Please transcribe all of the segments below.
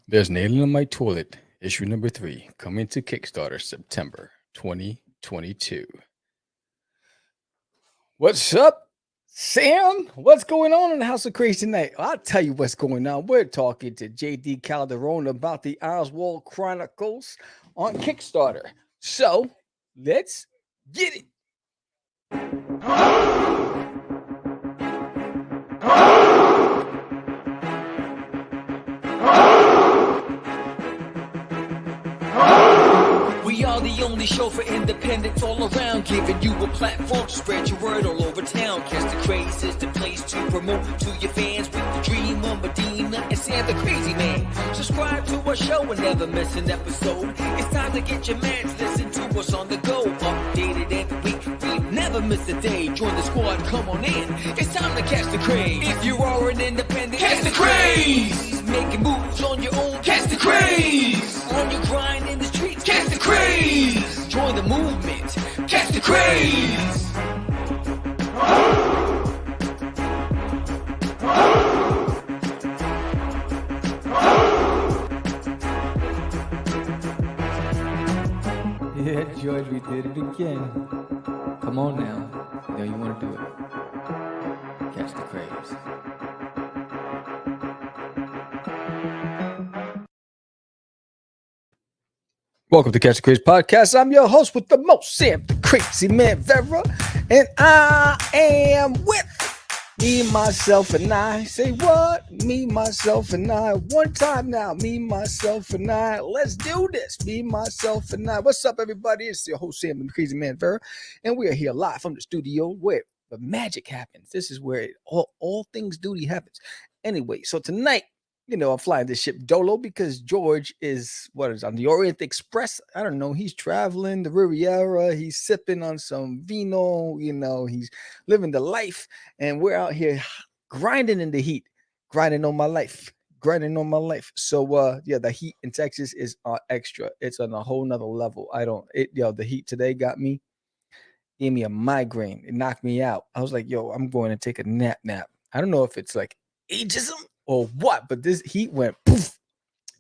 There's Nailing on My Toilet, issue number 3, coming to Kickstarter September 2022. What's up, Sam? What's going on in the House of Craze tonight? I'll tell you what's going on. We're talking to JD Calderon about the Oswald Chronicles on Kickstarter. So, let's get it. We are the only show for independents all around, giving you a platform to spread your word all over town. Catch the Craze is the place to promote to your fans with the dream of Medina and Sam the Crazy Man. Subscribe to our show and never miss an episode. It's time to get your mans, listen to us on the go. Updated every week, we never miss a day. Join the squad, come on in. It's time to catch the Craze. If you are an independent, catch the Craze. Making moves on your own, catch the Craze. On your grind in the streets, catch the Craze. Join the movement, catch the Craze. Yeah, George, we did it again. Come on now. You know you want to do it. Catch the Craze. Welcome to Catch the Craze podcast. I'm your host with the most, Sam the Crazy Man Vera, and I am with me, myself, and I. Say what? Me, myself, and I. One time now. Me, myself, and I. Let's do this. Me, myself, and I. What's up, everybody? It's your host, Sam the Crazy Man Vera, and we are here live from the studio where the magic happens. This is where all things duty happens. Anyway, so tonight, you know, I'm flying this ship Dolo because George is on the Orient Express. I don't know. He's traveling the Riviera. He's sipping on some vino. You know, he's living the life. And we're out here grinding in the heat, grinding on my life. So, the heat in Texas is extra. It's on a whole nother level. The heat today gave me a migraine. It knocked me out. I was like, I'm going to take a nap. I don't know if it's like ageism or what, but this heat went poof,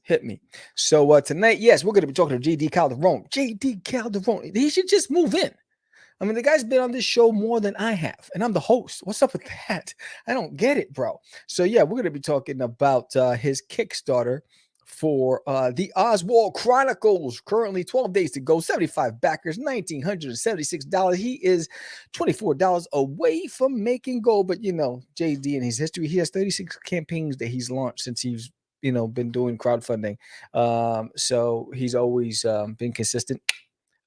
hit me. So tonight, yes, we're going to be talking to JD Calderon. JD Calderon, he should just move in. I mean, the guy's been on this show more than I have, and I'm the host. What's up with that? I don't get it, bro. So yeah, we're going to be talking about his Kickstarter for the Oswald Chronicles. Currently 12 days to go, 75 backers, $1,976. He is $24 away from making gold. But, you know, JD in his history, he has 36 campaigns that he's launched since he's, been doing crowdfunding. So he's always been consistent.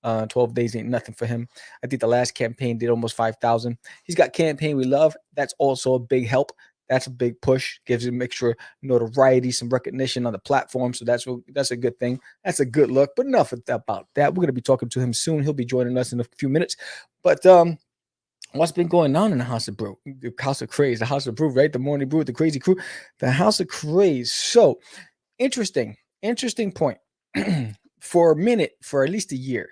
12 days ain't nothing for him. I think the last campaign did almost 5,000. He's got Campaign We Love. That's also a big help. That's a big push. Gives him extra notoriety, some recognition on the platform. So that's a good thing. That's a good look. But enough about that. We're going to be talking to him soon. He'll be joining us in a few minutes. But what's been going on in the House of Brew? The House of Craze, the House of Brew, right? The Morning Brew, the Crazy Crew, the House of Craze. So interesting point. For a minute, for at least a year,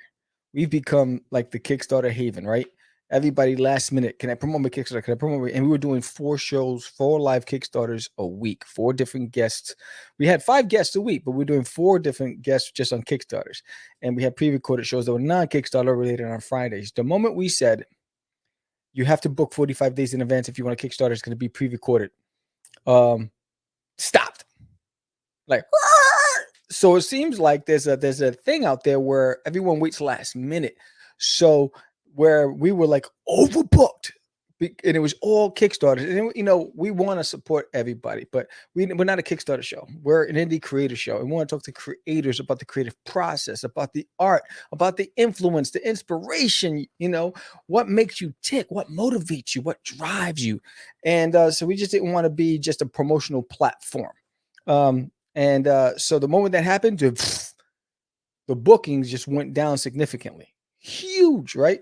we've become like the Kickstarter haven, right? Everybody last minute, can I promote my Kickstarter? Can I promote? And we were doing 4 live Kickstarters a week, 4 different guests. We had 5 guests a week, but we're doing 4 different guests just on Kickstarters. And we had pre-recorded shows that were non-Kickstarter related on Fridays. The moment we said, you have to book 45 days in advance if you want a Kickstarter, it's going to be pre-recorded. Stopped. Like, so it seems like there's a thing out there where everyone waits last minute. So where we were like overbooked, and it was all Kickstarters. And we want to support everybody, but we're not a Kickstarter show. We're an indie creator show, and we want to talk to creators about the creative process, about the art, about the influence, the inspiration. What makes you tick, what motivates you, what drives you. And so we just didn't want to be just a promotional platform. So the moment that happened, the bookings just went down significantly. Huge, right?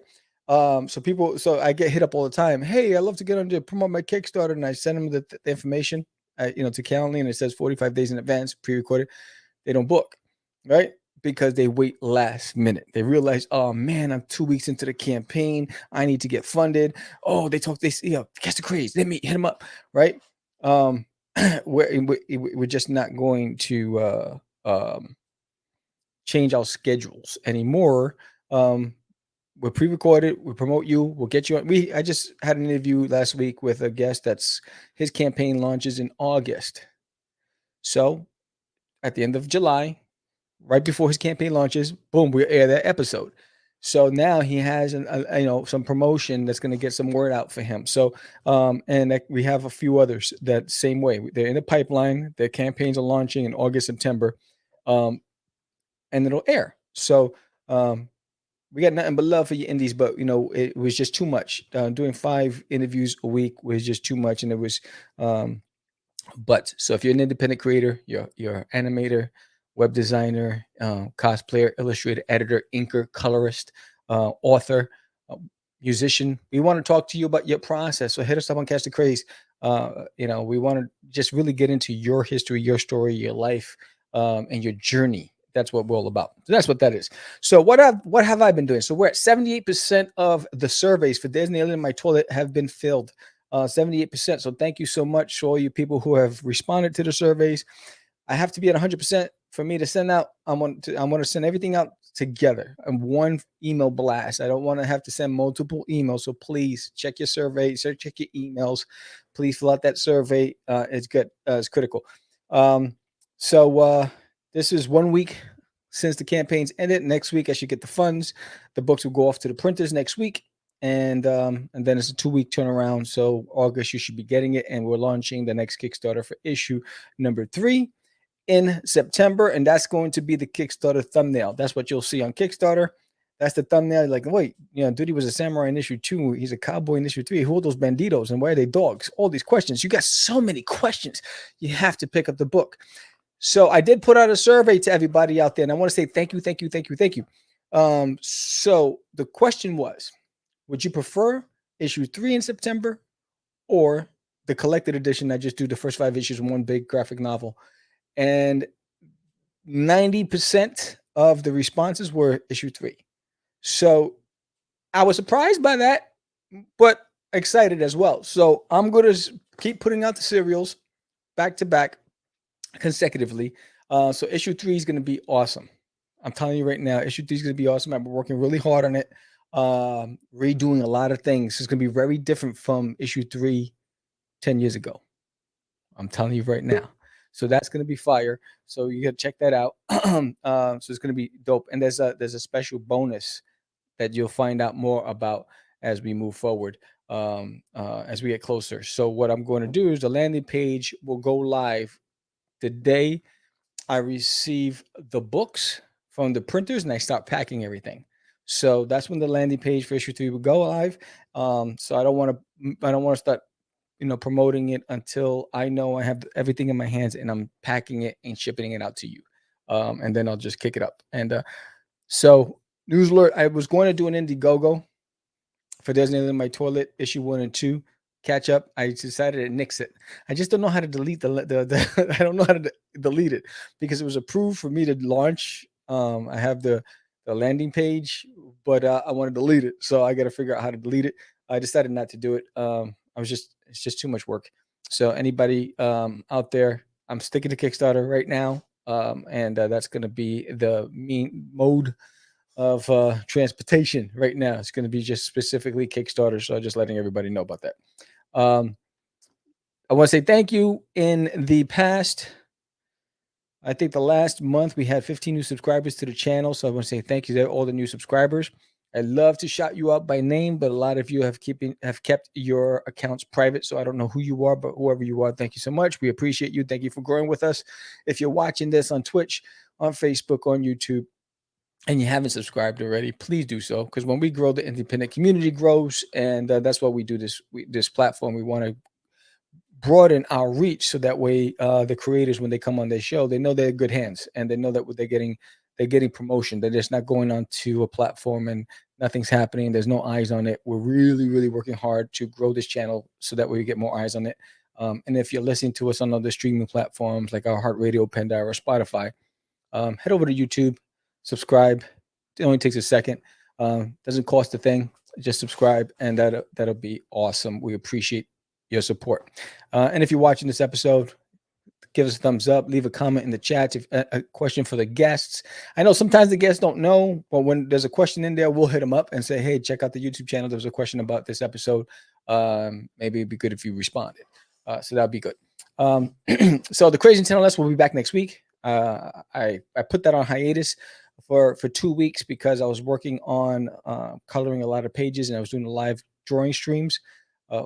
So I get hit up all the time. Hey, I love to get on to promote my Kickstarter, and I send them the information, to Calendly, and it says 45 days in advance, pre-recorded. They don't book, right? Because they wait last minute. They realize, oh man, I'm 2 weeks into the campaign. I need to get funded. Oh, catch the Craze. Let me hit them up, right? we're just not going to change our schedules anymore. We're pre-recorded. We promote you. We'll get you on. I just had an interview last week with a guest that's his campaign launches in August. So at the end of July, right before his campaign launches, boom, we air that episode. So now he has some promotion that's going to get some word out for him. So we have a few others that same way. They're in the pipeline. Their campaigns are launching in August, September, and it'll air. So we got nothing but love for you indies, but it was just too much. Doing 5 interviews a week was just too much, and it was. But so if you're an independent creator, you're animator, web designer, cosplayer, illustrator, editor, inker, colorist, author, musician, we want to talk to you about your process. So hit us up on Catch the Craze. We want to just really get into your history, your story, your life, and your journey. That's what we're all about. So that's what that is. So what have I been doing? So we're at 78% of the surveys for There's an Alien in My Toilet have been filled. 78%. So thank you so much to all you people who have responded to the surveys. I have to be at 100% for me to send out. I want to send everything out together in one email blast. I don't want to have to send multiple emails. So please check your survey, check your emails. Please fill out that survey. It's good. It's critical. This is 1 week since the campaign's ended. Next week I should get the funds. The books will go off to the printers next week. And then it's a 2-week turnaround. So August, you should be getting it. And we're launching the next Kickstarter for issue number 3 in September. And that's going to be the Kickstarter thumbnail. That's what you'll see on Kickstarter. That's the thumbnail. Like, wait, Duty was a samurai in issue 2. He's a cowboy in issue 3. Who are those banditos? And why are they dogs? All these questions. You got so many questions. You have to pick up the book. So I did put out a survey to everybody out there. And I want to say thank you. So the question was, would you prefer issue 3 in September or the collected edition? I just do the first 5 issues in one big graphic novel. And 90% of the responses were issue 3. So I was surprised by that, but excited as well. So I'm going to keep putting out the serials back to back consecutively. So issue 3 is going to be awesome. I'm telling you right now, issue 3 is going to be awesome. I've been working really hard on it. Redoing a lot of things. It's going to be very different from issue 3 10 years ago. I'm telling you right now. So that's going to be fire. So you got to check that out. So it's going to be dope. And there's a special bonus that you'll find out more about as we move forward, as we get closer. So what I'm going to do is the landing page will go live the day I receive the books from the printers and I start packing everything. So that's when the landing page for issue 3 will go live. So I don't want to start, promoting it until I know I have everything in my hands and I'm packing it and shipping it out to you. And then I'll just kick it up. And so news alert, I was going to do an Indiegogo for There's an Alien in My Toilet, issue 1 and 2 catch up. I decided to nix it. I just don't know how to delete I don't know how to delete it because it was approved for me to launch. I have the landing page, but I want to delete it. So I got to figure out how to delete it. I decided not to do it. It's just too much work. So anybody out there, I'm sticking to Kickstarter right now. And that's going to be the main mode of transportation right now. It's going to be just specifically Kickstarter. So just letting everybody know about that. I want to say thank you. In the past, I think the last month we had 15 new subscribers to the channel. So I want to say thank you to all the new subscribers. I love to shout you out by name, but a lot of you have kept your accounts private. So I don't know who you are, but whoever you are, thank you so much. We appreciate you. Thank you for growing with us. If you're watching this on Twitch, on Facebook, on YouTube, and you haven't subscribed already, please do so. Because when we grow, the independent community grows. And that's why we do this platform. We want to broaden our reach so that way the creators, when they come on their show, they know they're in good hands and they know that they're getting promotion. They're just not going onto a platform and nothing's happening. There's no eyes on it. We're really, really working hard to grow this channel so that way we get more eyes on it. And if you're listening to us on other streaming platforms like our Heart Radio, Pandora, or Spotify, head over to YouTube, subscribe. It only takes a second. Doesn't cost a thing. Just subscribe, and that'll be awesome. We appreciate your support. And if you're watching this episode give us a thumbs up, leave a comment in the chat. If a question for the guests. I know sometimes the guests don't know, but when there's a question in there, we'll hit them up and say, hey, check out the YouTube channel. There was a question about this episode. Maybe it'd be good if you responded. So that'd be good. So the Crazy Intellect will be back next week. I put that on hiatus for 2 weeks because I was working on coloring a lot of pages, and I was doing live drawing streams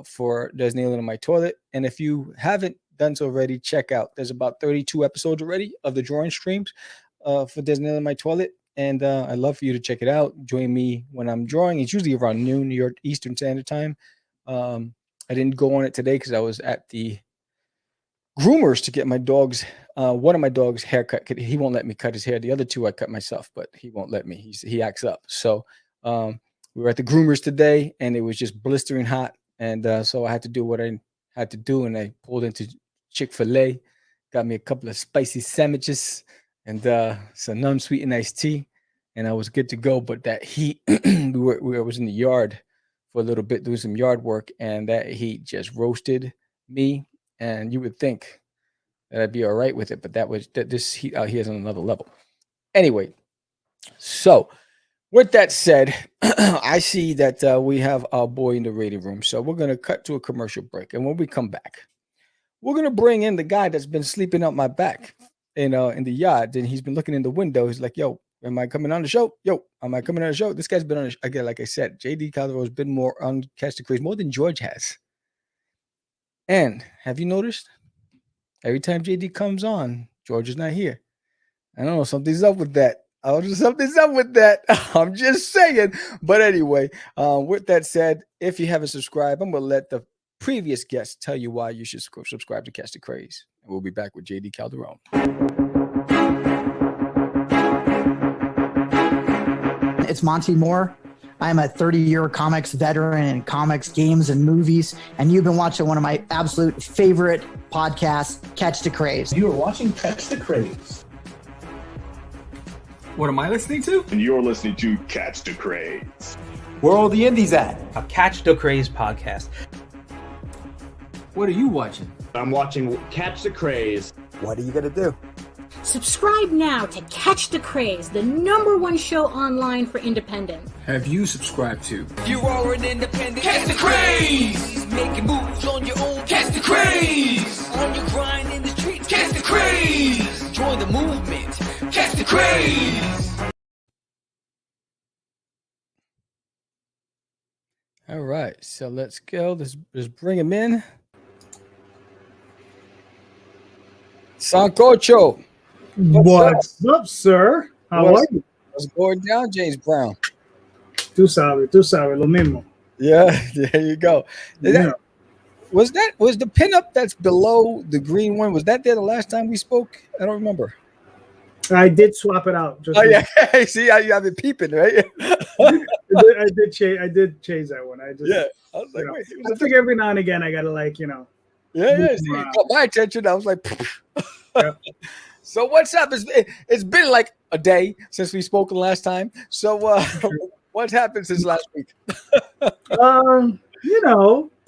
for There's Nail in My Toilet. And if you haven't done so already, check out. There's about 32 episodes already of the drawing streams for There's Nail in My Toilet. And I'd love for you to check it out. Join me when I'm drawing. It's usually around noon, New York Eastern Standard Time. I didn't go on it today because I was at the groomers to get my dog's one of my dog's haircut. He won't let me cut his hair. The other two I cut myself, but he won't let me. He acts up. So we were at the groomers today, and it was just blistering hot. And so I had to do what I had to do, and I pulled into Chick-fil-A, got me a couple of spicy sandwiches and some non-sweetened iced tea, and I was good to go. But that heat, I was in the yard for a little bit doing some yard work, and that heat just roasted me. And you would think that I'd be all right with it, but this heat out here is on another level. Anyway, so with that said, I see that we have our boy in the reading room. So we're going to cut to a commercial break. And when we come back, we're going to bring in the guy that's been sleeping up my back in the yard. And he's been looking in the window. He's like, yo, am I coming on the show? Yo, am I coming on the show? This guy's been on again, like I said, JD Calderon has been more on Catch the Craze, more than George has. And have you noticed? Every time JD comes on, George is not here. I don't know. Something's up with that. Something's up with that. I'm just saying. But anyway, with that said, if you haven't subscribed, I'm going to let the previous guests tell you why you should subscribe to Catch the Craze. And we'll be back with JD Calderon. It's Monty Moore. I'm a 30-year comics veteran in comics, games, and movies, and you've been watching one of my absolute favorite podcasts, Catch the Craze. You are watching Catch the Craze. What am I listening to? And you're listening to Catch the Craze. Where are all the indies at? A Catch the Craze podcast. What are you watching? I'm watching Catch the Craze. What are you going to do? Subscribe now to Catch the Craze, the #1 show online for independent. Have you subscribed to? You are an independent. Catch the Craze! Making moves on your own. Catch the Craze! On your grind in the streets. Catch the Craze! Join the movement. Catch the Craze! All right, so let's go. Let's bring him in. Sancocho. What's up, sir? How are you? What's going down, James Brown? Tú sabes, lo mismo. Yeah, there you go. Was the pinup that's below the green one? Was that there the last time we spoke? I don't remember. I did swap it out. Yeah. See how you have it peeping, right? I did change that one. I was like, wait. I think every now and again I gotta Yeah. See, it caught my attention. I was like, yeah. So what's up? It's been like a day since we spoke the last time. So what happened since last week?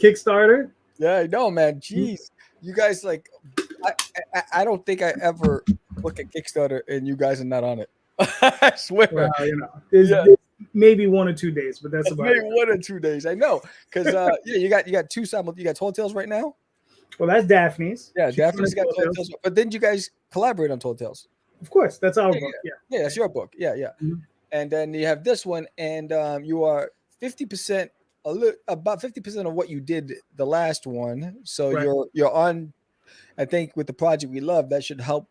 Kickstarter. Yeah, I know, man. Jeez, you guys I don't think I ever look at Kickstarter and you guys are not on it. I swear. Well, there's maybe 1 or 2 days, but that's about maybe it. 1 or 2 days. I know, because you got two simultaneous. You got Tall Tales right now. Well, that's Daphne's. Yeah, Daphne's got Tall Tales. But then you guys collaborate on Tall Tales. Of course, that's our book. Yeah, that's your book. Yeah. Mm-hmm. And then you have this one, and you are 50%, about 50% of what you did the last one. So right. You're on. I think with the project we love, that should help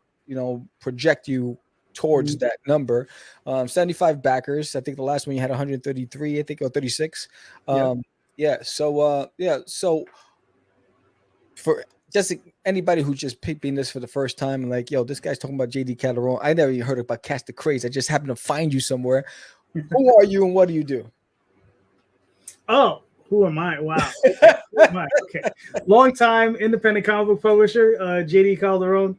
project you towards that number. 75 backers. I think the last one you had 133. I think, or 36. So for just anybody who's just picking this for the first time and like, yo, this guy's talking about JD Calderon. I never even heard about Catch the Craze. I just happened to find you somewhere. Who are you and what do you do? Oh, who am I? Wow. Who am I? Okay. Long time independent comic book publisher, JD Calderon.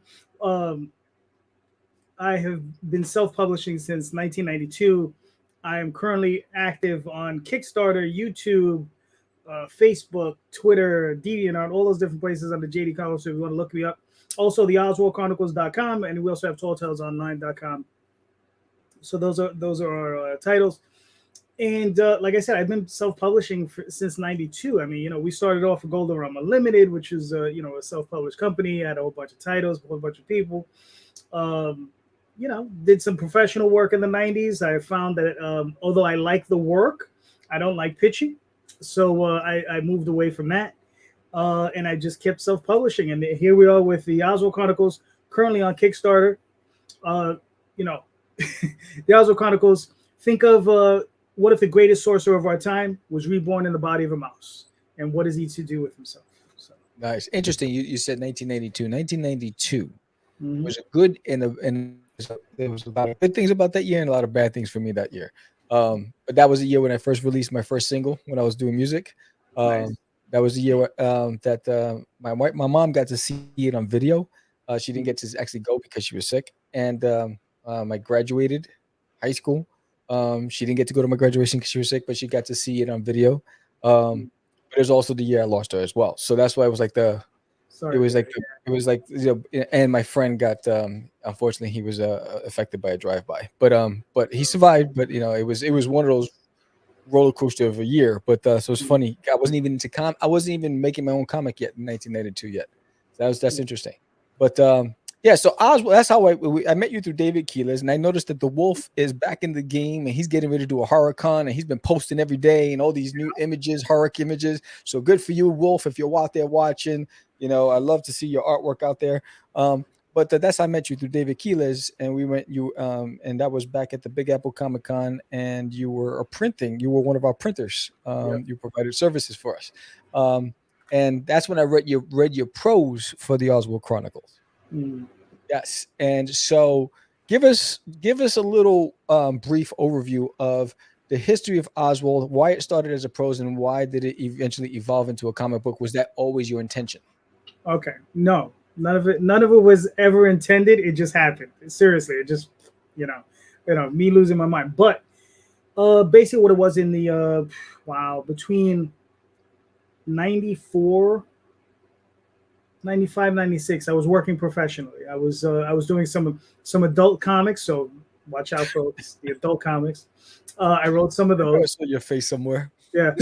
I have been self-publishing since 1992. I am currently active on Kickstarter, YouTube, Facebook, Twitter, DeviantArt, all those different places under JD Chronicles. So if you want to look me up. Also, the OswaldChronicles.com, and we also have TallTalesOnline.com. So those are our titles. And like I said, I've been self-publishing since '92. I mean, we started off with Calderon Limited, which is a self-published company. I had a whole bunch of titles, a whole bunch of people. Did some professional work in the '90s. I found that although I like the work, I don't like pitching. So I moved away from that. And I just kept self-publishing. And here we are with the Oswald Chronicles, currently on Kickstarter. The Oswald Chronicles, think of what if the greatest sorcerer of our time was reborn in the body of a mouse? And what is he to do with himself? So. Nice. Interesting. You said 1992. 1992 was a good, and there was a lot of good things about that year and a lot of bad things for me that year. But that was the year when I first released my first single when I was doing music. Nice. That was the year that my mom got to see it on video. She didn't get to actually go because she was sick. And I graduated high school. She didn't get to go to my graduation because she was sick, but she got to see it on video. But it was also the year I lost her as well. So that's why it was like and my friend got unfortunately he was affected by a drive-by. But he survived. But it was one of those roller coaster of a year. But so it's funny. I wasn't even into I wasn't even making my own comic yet in 1992 yet. So that's interesting. But yeah, so Oswald, that's how I met you through David Keeler's, and I noticed that the Wolf is back in the game, and he's getting ready to do a horror con, and he's been posting every day and all these new images, horror images. So good for you, Wolf, if you're out there watching. I love to see your artwork out there. But that's how I met you through David Keeler's, and we went and that was back at the Big Apple Comic Con, and you were you were one of our printers. You provided services for us, and that's when I read your prose for the Oswald Chronicles. Yes, and so give us a little brief overview of the history of Oswald, why it started as a prose, and why did it eventually evolve into a comic book? Was that always your intention? Okay, no, none of it was ever intended. It just happened. Seriously, it just me losing my mind. But basically, what it was in the between 94. 95, 96, I was working professionally. I was doing some adult comics, so watch out for the adult comics. I wrote some of those. I saw your face somewhere. Yeah.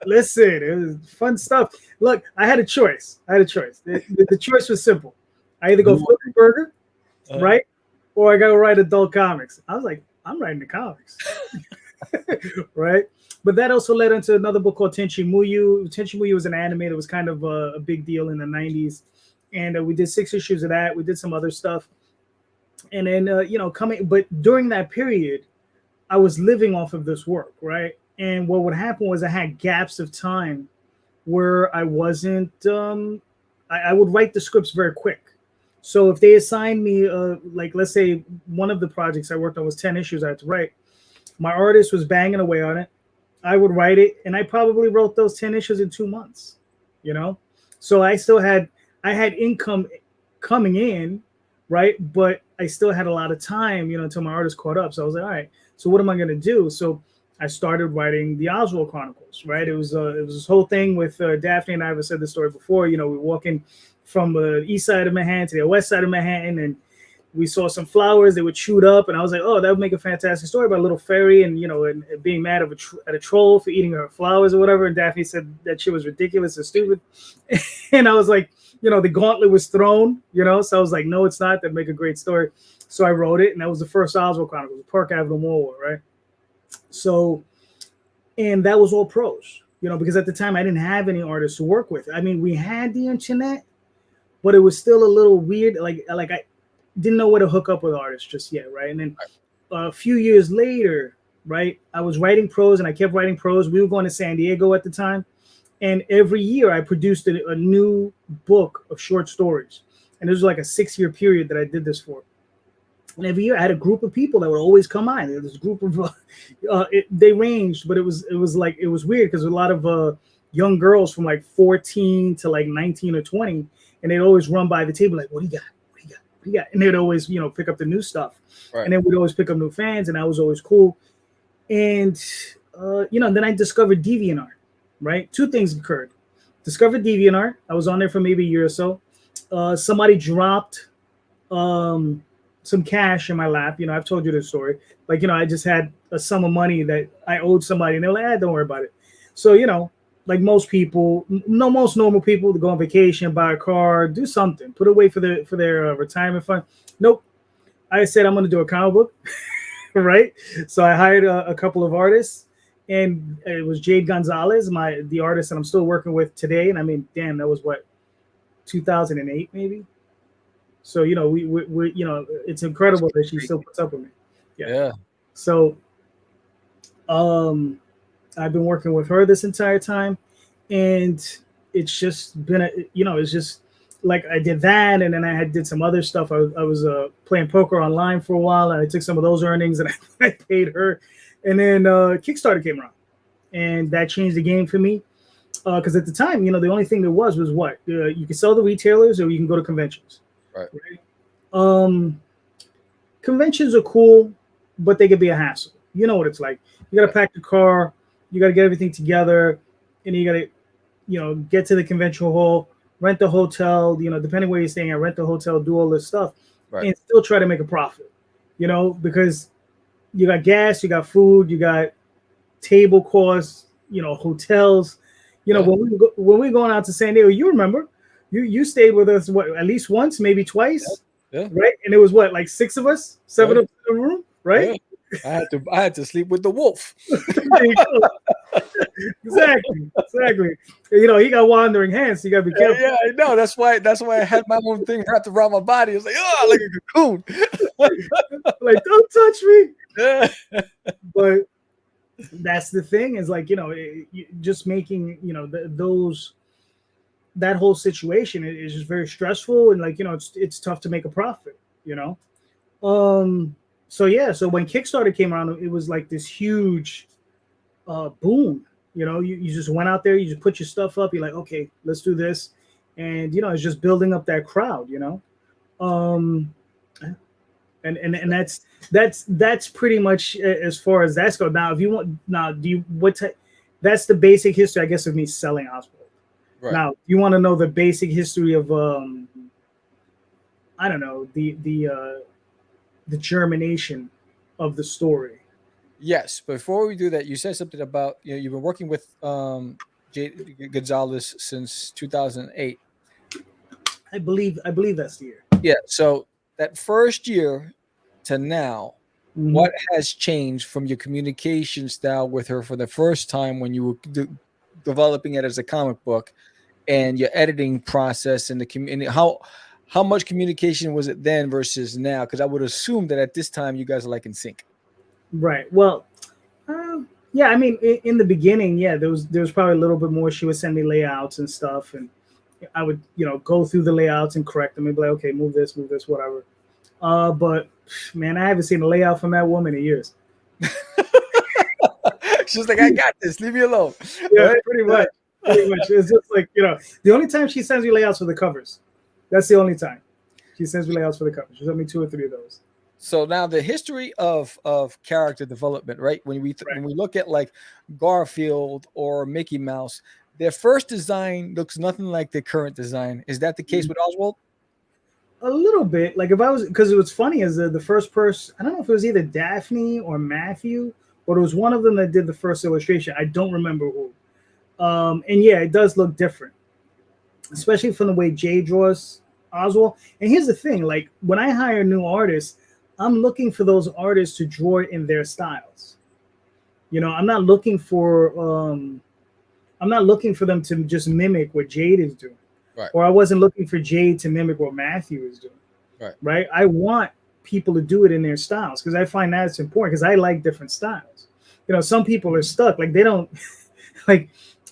Listen, it was fun stuff. Look, I had a choice. The choice was simple. I either go flip a burger, right? Or I got to write adult comics. I was like, I'm writing the comics. Right? But that also led into another book called Tenchi Muyu. Tenchi Muyu was an anime that was kind of a big deal in the 90s. And we did 6 issues of that. We did some other stuff. And then, but during that period, I was living off of this work, right? And what would happen was I had gaps of time where I wasn't, I would write the scripts very quick. So if they assigned me, let's say one of the projects I worked on was 10 issues I had to write. My artist was banging away on it. I would write it, and I probably wrote those 10 issues in 2 months, So I had income coming in, right? But I still had a lot of time, until my artist caught up. So I was like, all right, so what am I going to do? So I started writing the Oswald Chronicles, right? It was this whole thing with Daphne and I have said this story before. We're walking from the east side of Manhattan to the west side of Manhattan, and we saw some flowers that were chewed up, and I was like, oh, that would make a fantastic story about a little fairy and, and being mad at a troll for eating her flowers or whatever. And Daphne said that shit was ridiculous and stupid. And I was like, the gauntlet was thrown, so I was like, no, it's not. That'd make a great story. So I wrote it, and that was the first Oswald Chronicles, Park Avenue Mall, right? So, and that was all prose, because at the time I didn't have any artists to work with. I mean, we had the internet, but it was still a little weird. Like I didn't know where to hook up with artists just yet, right? And then a few years later, right, I was writing prose, and I kept writing prose. We were going to San Diego at the time, and every year I produced a new book of short stories, and it was like a 6-year period that I did this for. And every year I had a group of people that would always come on. There was a group of they ranged, but it was weird because a lot of young girls from like 14 to like 19 or 20, and they'd always run by the table like, what do you got? Yeah, and they'd always, pick up the new stuff, right. And then we'd always pick up new fans, and that was always cool. And then I discovered DeviantArt, right? Two things occurred. Discovered DeviantArt. I was on there for maybe a year or so. Somebody dropped some cash in my lap. You know, I've told you this story. Like, you know, I just had a sum of money that I owed somebody, and they're like, don't worry about it. So, you know, like most people, most normal people, to go on vacation, buy a car, do something, put away for their retirement fund. Nope. I said I'm going to do a comic book, right? So I hired a couple of artists, and it was Jade Gonzalez, the artist that I'm still working with today. And I mean, damn, that was what, 2008 maybe. So, you know, we you know, it's incredible that she still puts up with me. Yeah. So, I've been working with her this entire time, and it's just been it's just like I did that, and then I did some other stuff. I was playing poker online for a while, and I took some of those earnings and I paid her, and then Kickstarter came around, and that changed the game for me. Because at the time, you know, the only thing there was what you could sell to retailers, or you can go to conventions. Right. Conventions are cool, but they could be a hassle. You know what it's like. You got to pack the car, you got to get everything together, and you got to, you know, get to the convention hall, rent the hotel. You know, depending where you're staying at, rent the hotel, do all this stuff, and still try to make a profit. You know, because you got gas, you got food, you got table costs, you know, hotels. You know, when we're going out to San Diego, you remember, you stayed with us at least once, maybe twice, right? And it was like 6 of us, 7 of us in the room, right? Yeah. I had to sleep with the wolf. There you go. Exactly. You know, he got wandering hands, so you gotta be careful. Yeah, I know. That's why I had my own thing wrapped around my body. It's like, oh, like a cocoon. Like, don't touch me. But that's the thing, is like, you know, just making, you know, that whole situation is just very stressful, and like, you know, it's tough to make a profit, you know. So when Kickstarter came around, it was like this huge boom. You know, you just went out there, you just put your stuff up, you're like, okay, let's do this, and you know, it's just building up that crowd, you know. And that's pretty much as far as that's go. Now, if you want, that's the basic history, I guess, of me selling Oswald. Right. Now, you want to know the basic history of I don't know, the germination of the story. Yes. Before we do that, you said something about, you know, you've been working with Jade Gonzalez since 2008. I believe that's the year. Yeah. So that first year to now, what has changed from your communication style with her for the first time when you were developing it as a comic book, and your editing process and how much communication was it then versus now? Because I would assume that at this time you guys are like in sync. Right. Well, yeah. I mean, in the beginning, yeah, there was probably a little bit more. She would send me layouts and stuff, and I would, you know, go through the layouts and correct them and be like, okay, move this, whatever. But man, I haven't seen a layout from that woman in years. She's like, I got this. Leave me alone. Yeah, right? Pretty much. It's just like, you know, the only time she sends me layouts for the covers. That's the only time she sends me layouts for the covers. She sent me 2 or 3 of those. So now the history of character development, right? When we look at like Garfield or Mickey Mouse, their first design looks nothing like their current design. Is that the case with Oswald? A little bit. Like, if I was, because it was funny, is the first person, I don't know if it was either Daphne or Matthew, but it was one of them that did the first illustration. I don't remember who. And yeah, it does look different, especially from the way Jay draws Oswald. And here's the thing, like, when I hire new artists, I'm looking for those artists to draw it in their styles. You know, I'm not looking for them to just mimic what Jade is doing. Right. Or I wasn't looking for Jade to mimic what Matthew is doing. Right. I want people to do it in their styles, because I find that's important, because I like different styles. You know, some people are stuck, like they don't like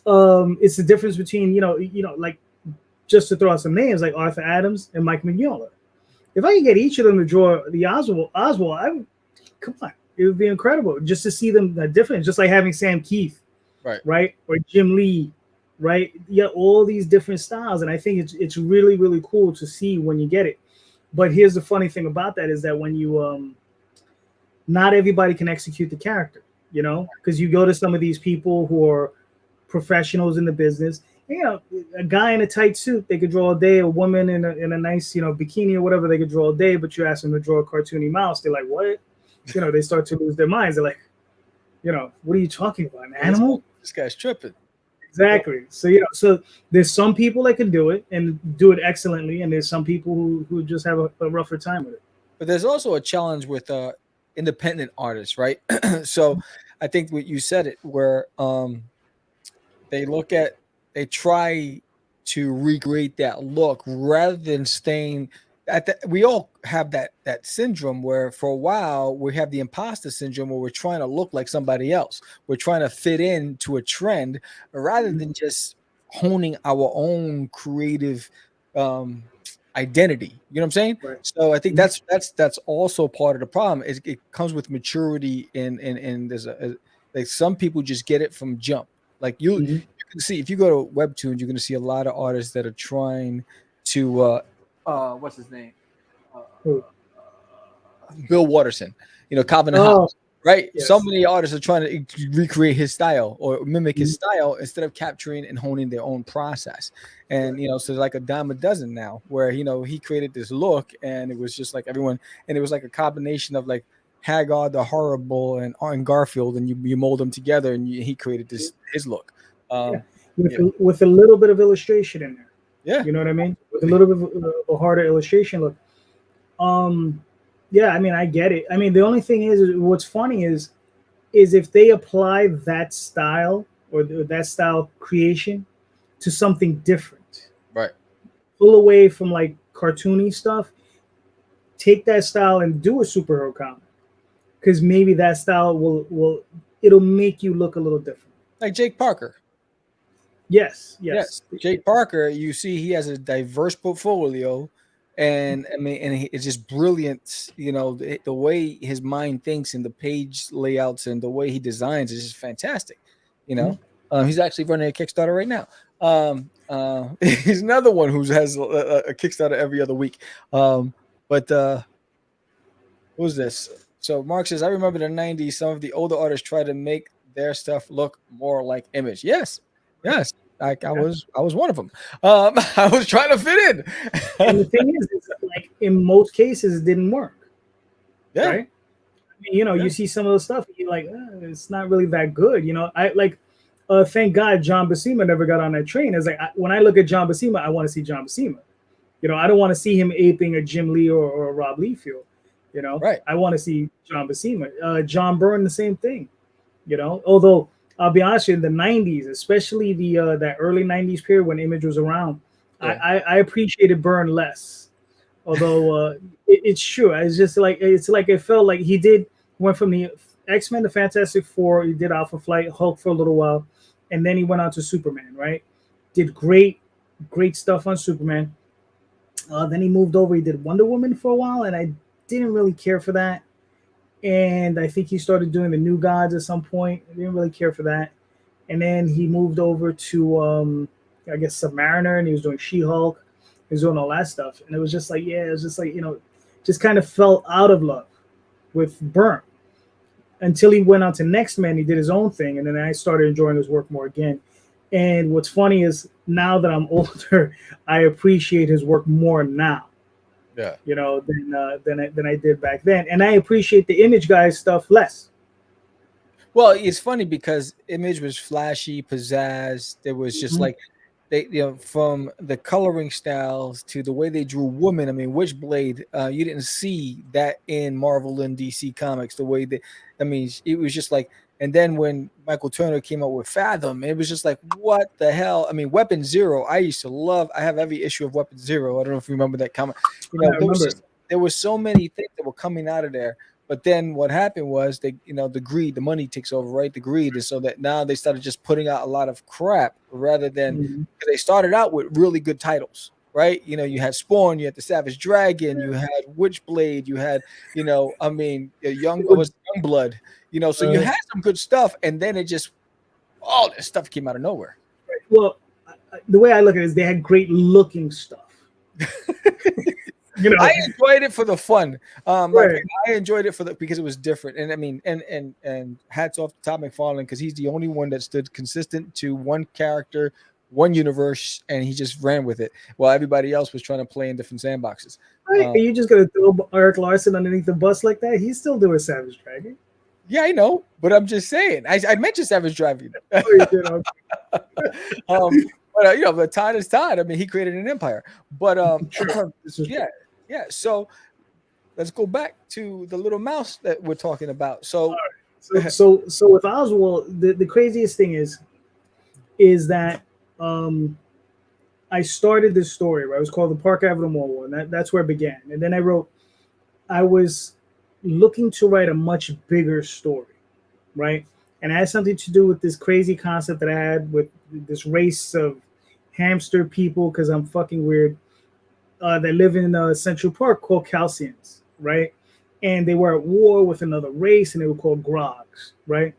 it's the difference between, you know, like, just to throw out some names, like Arthur Adams and Mike Mignola. If I could get each of them to draw the Oswald, come on, it would be incredible just to see them different. Just like having Sam Keith, right, or Jim Lee, right? Yeah, all these different styles, and I think it's really, really cool to see when you get it. But here's the funny thing about that, is that when you not everybody can execute the character, you know, because you go to some of these people who are professionals in the business. You know, a guy in a tight suit, they could draw all day. A woman in a nice, you know, bikini or whatever, they could draw all day. But you ask them to draw a cartoony mouse, they're like, what? You know, they start to lose their minds. They're like, you know, what are you talking about? An animal? This guy's tripping. Exactly. So, you know, so there's some people that can do it and do it excellently, and there's some people who just have a rougher time with it. But there's also a challenge with independent artists, right? So I think what you said it, where they try to recreate that look rather than staying at that. We all have that syndrome where for a while we have the imposter syndrome where we're trying to look like somebody else. We're trying to fit into a trend rather than just honing our own creative identity. You know what I'm saying? Right. So I think that's also part of the problem. It comes with maturity and there's like some people just get it from jump. Like you can see if you go to Webtoons, you're going to see a lot of artists that are trying to what's his name? Bill Watterson, you know, Calvin and Hobbes, right? Yes. So many artists are trying to recreate his style or mimic his style instead of capturing and honing their own process. And, you know, so like a dime a dozen now where, you know, he created this look and it was just like everyone, and it was like a combination of like Haggard the Horrible and Garfield, and you mold them together and he created his look. With a little bit of illustration in there. Yeah. You know what I mean? With a little bit of a harder illustration look. Yeah, I mean, I get it. I mean, the only thing is what's funny is if they apply that style or that style creation to something different. Right. Pull away from like cartoony stuff, take that style and do a superhero comic. Because maybe that style it'll make you look a little different. Like Jake Parker. Yes. Jake Parker, you see he has a diverse portfolio, and I mean, and it's just brilliant. You know, the way his mind thinks and the page layouts and the way he designs is just fantastic. You know, he's actually running a Kickstarter right now. He's another one who has a Kickstarter every other week. Who's this? So Mark says, I remember the 90s, some of the older artists tried to make their stuff look more like Image. Yes. I was one of them. I was trying to fit in. And the thing is like in most cases, it didn't work. Yeah. Right? I mean, you know, you see some of the stuff, and you're like, it's not really that good. You know, thank God John Buscema never got on that train. It's like when I look at John Buscema, I want to see John Buscema. You know, I don't want to see him aping a Jim Lee or a Rob Liefeld. You know, right? I want to see John Buscema. John Byrne, the same thing. You know, although I'll be honest with you, in the 90s, especially that early 90s period when Image was around, I appreciated Byrne less. Although it's true, it's like it felt like he went from the X-Men to Fantastic Four. He did Alpha Flight, Hulk for a little while, and then he went on to Superman. Right, did great stuff on Superman. Then he moved over. He did Wonder Woman for a while, and I didn't really care for that. And I think he started doing the New Gods at some point. I didn't really care for that. And then he moved over to, I guess, Submariner, and he was doing She-Hulk. He was doing all that stuff. And it was just like, you know, just kind of fell out of love with Byrne until he went on to Next Man. He did his own thing. And then I started enjoying his work more again. And what's funny is now that I'm older, I appreciate his work more now. Yeah, you know, than I did back then, and I appreciate the Image guys stuff less. Well, it's funny because Image was flashy, pizzazz. There was just like they, you know, from the coloring styles to the way they drew women. I mean, Witchblade, you didn't see that in Marvel and DC comics. The way that, I mean, it was just like. And then when Michael Turner came out with Fathom, it was just like, what the hell? I mean, Weapon Zero, I used to love. I have every issue of Weapon Zero. I don't know if you remember that comic. You know, there was so many things that were coming out of there. But then what happened was the greed, the money takes over, right? The greed is so that now they started just putting out a lot of crap rather than they started out with really good titles, right? You know, you had Spawn, you had the Savage Dragon, you had Witchblade, you had, you know, I mean, Youngblood. You know, so you had some good stuff, and then it just all this stuff came out of nowhere. Well, the way I look at it is they had great looking stuff. You know, I enjoyed it for the fun. Right. Like I enjoyed it because it was different. And I mean, and hats off to Todd McFarlane because he's the only one that stood consistent to one character, one universe, and he just ran with it while everybody else was trying to play in different sandboxes. Right. Are you just gonna throw Eric Larson underneath the bus like that? He's still doing Savage Dragon. Yeah, I know, but I'm just saying. I mentioned Savage Dragon. Oh, you did, okay. But but Todd is Todd. I mean, he created an empire. But yeah. So let's go back to the little mouse that we're talking about. So, so with Oswald, the craziest thing is that I started this story, right? It was called the Park Avenue Mall War, and that's where it began. And then I was looking to write a much bigger story, right? And it had something to do with this crazy concept that I had with this race of hamster people, because I'm fucking weird, that live in Central Park called Calcians, right? And they were at war with another race, and they were called Grogs, right?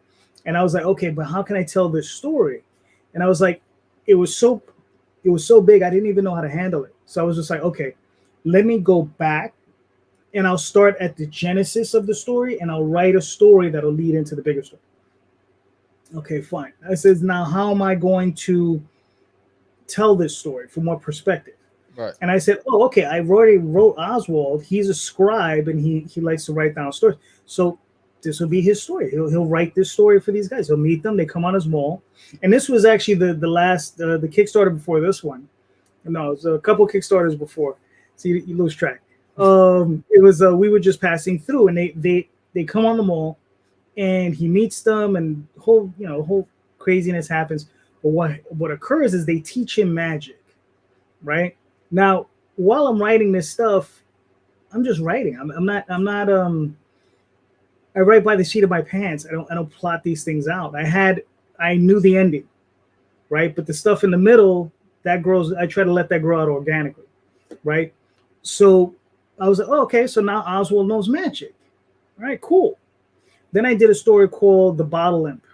And I was like, okay, but how can I tell this story? And I was like, it was so big, I didn't even know how to handle it. So I was just like, okay, let me go back, and I'll start at the genesis of the story, and I'll write a story that'll lead into the bigger story. Okay, fine. I said, now how am I going to tell this story from what perspective? Right. And I said, oh, okay, I already wrote Oswald. He's a scribe, and he likes to write down stories. So this will be his story. He'll write this story for these guys. He'll meet them. They come on his mall. And this was actually the last, the Kickstarter before this one. No, it was a couple Kickstarters before. So you lose track. It was, we were just passing through, and they come on the mall, and he meets them, and whole craziness happens. But what occurs is they teach him magic, right? Now, while I'm writing this stuff, I'm just writing. I'm not I write by the seat of my pants. I don't plot these things out. I knew the ending, right? But the stuff in the middle that grows, I try to let that grow out organically, right? So I was like, oh, okay, so now Oswald knows magic. All right, cool. Then I did a story called The Bottle Imp,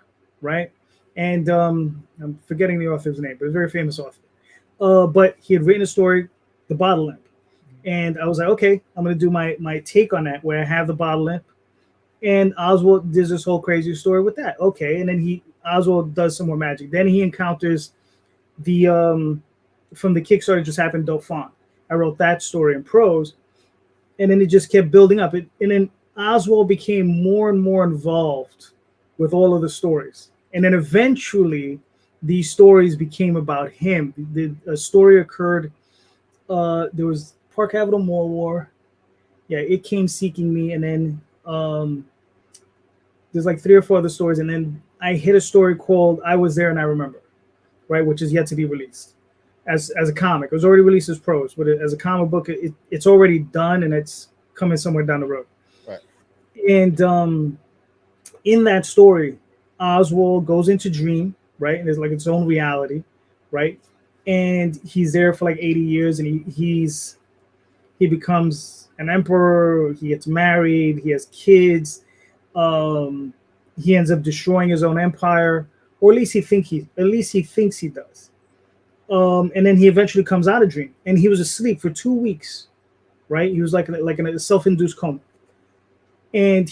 right? And I'm forgetting the author's name, but a very famous author. But he had written a story, The Bottle Imp. And I was like, okay, I'm going to do my take on that, where I have the bottle imp. And Oswald does this whole crazy story with that. Okay, and then Oswald does some more magic. Then he encounters the from the Kickstarter just happened, Dauphin. I wrote that story in prose, and then it just kept building up. And then Oswald became more and more involved with all of the stories. And then eventually these stories became about him. A story occurred. There was Park Avenue Mall War. Yeah, It Came Seeking Me. And then there's like 3 or 4 other stories. And then I hit a story called I Was There and I Remember, right? Which is yet to be released as a comic. It was already released as prose, but as a comic book, it's already done, and it's coming somewhere down the road. Right. And in that story, Oswald goes into dream, right? And it's like its own reality, right? And he's there for like 80 years, and he becomes an emperor. He gets married. He has kids. He ends up destroying his own empire, or at least he thinks he does. And then he eventually comes out of dream, and he was asleep for 2 weeks, right? He was like in a self-induced coma, and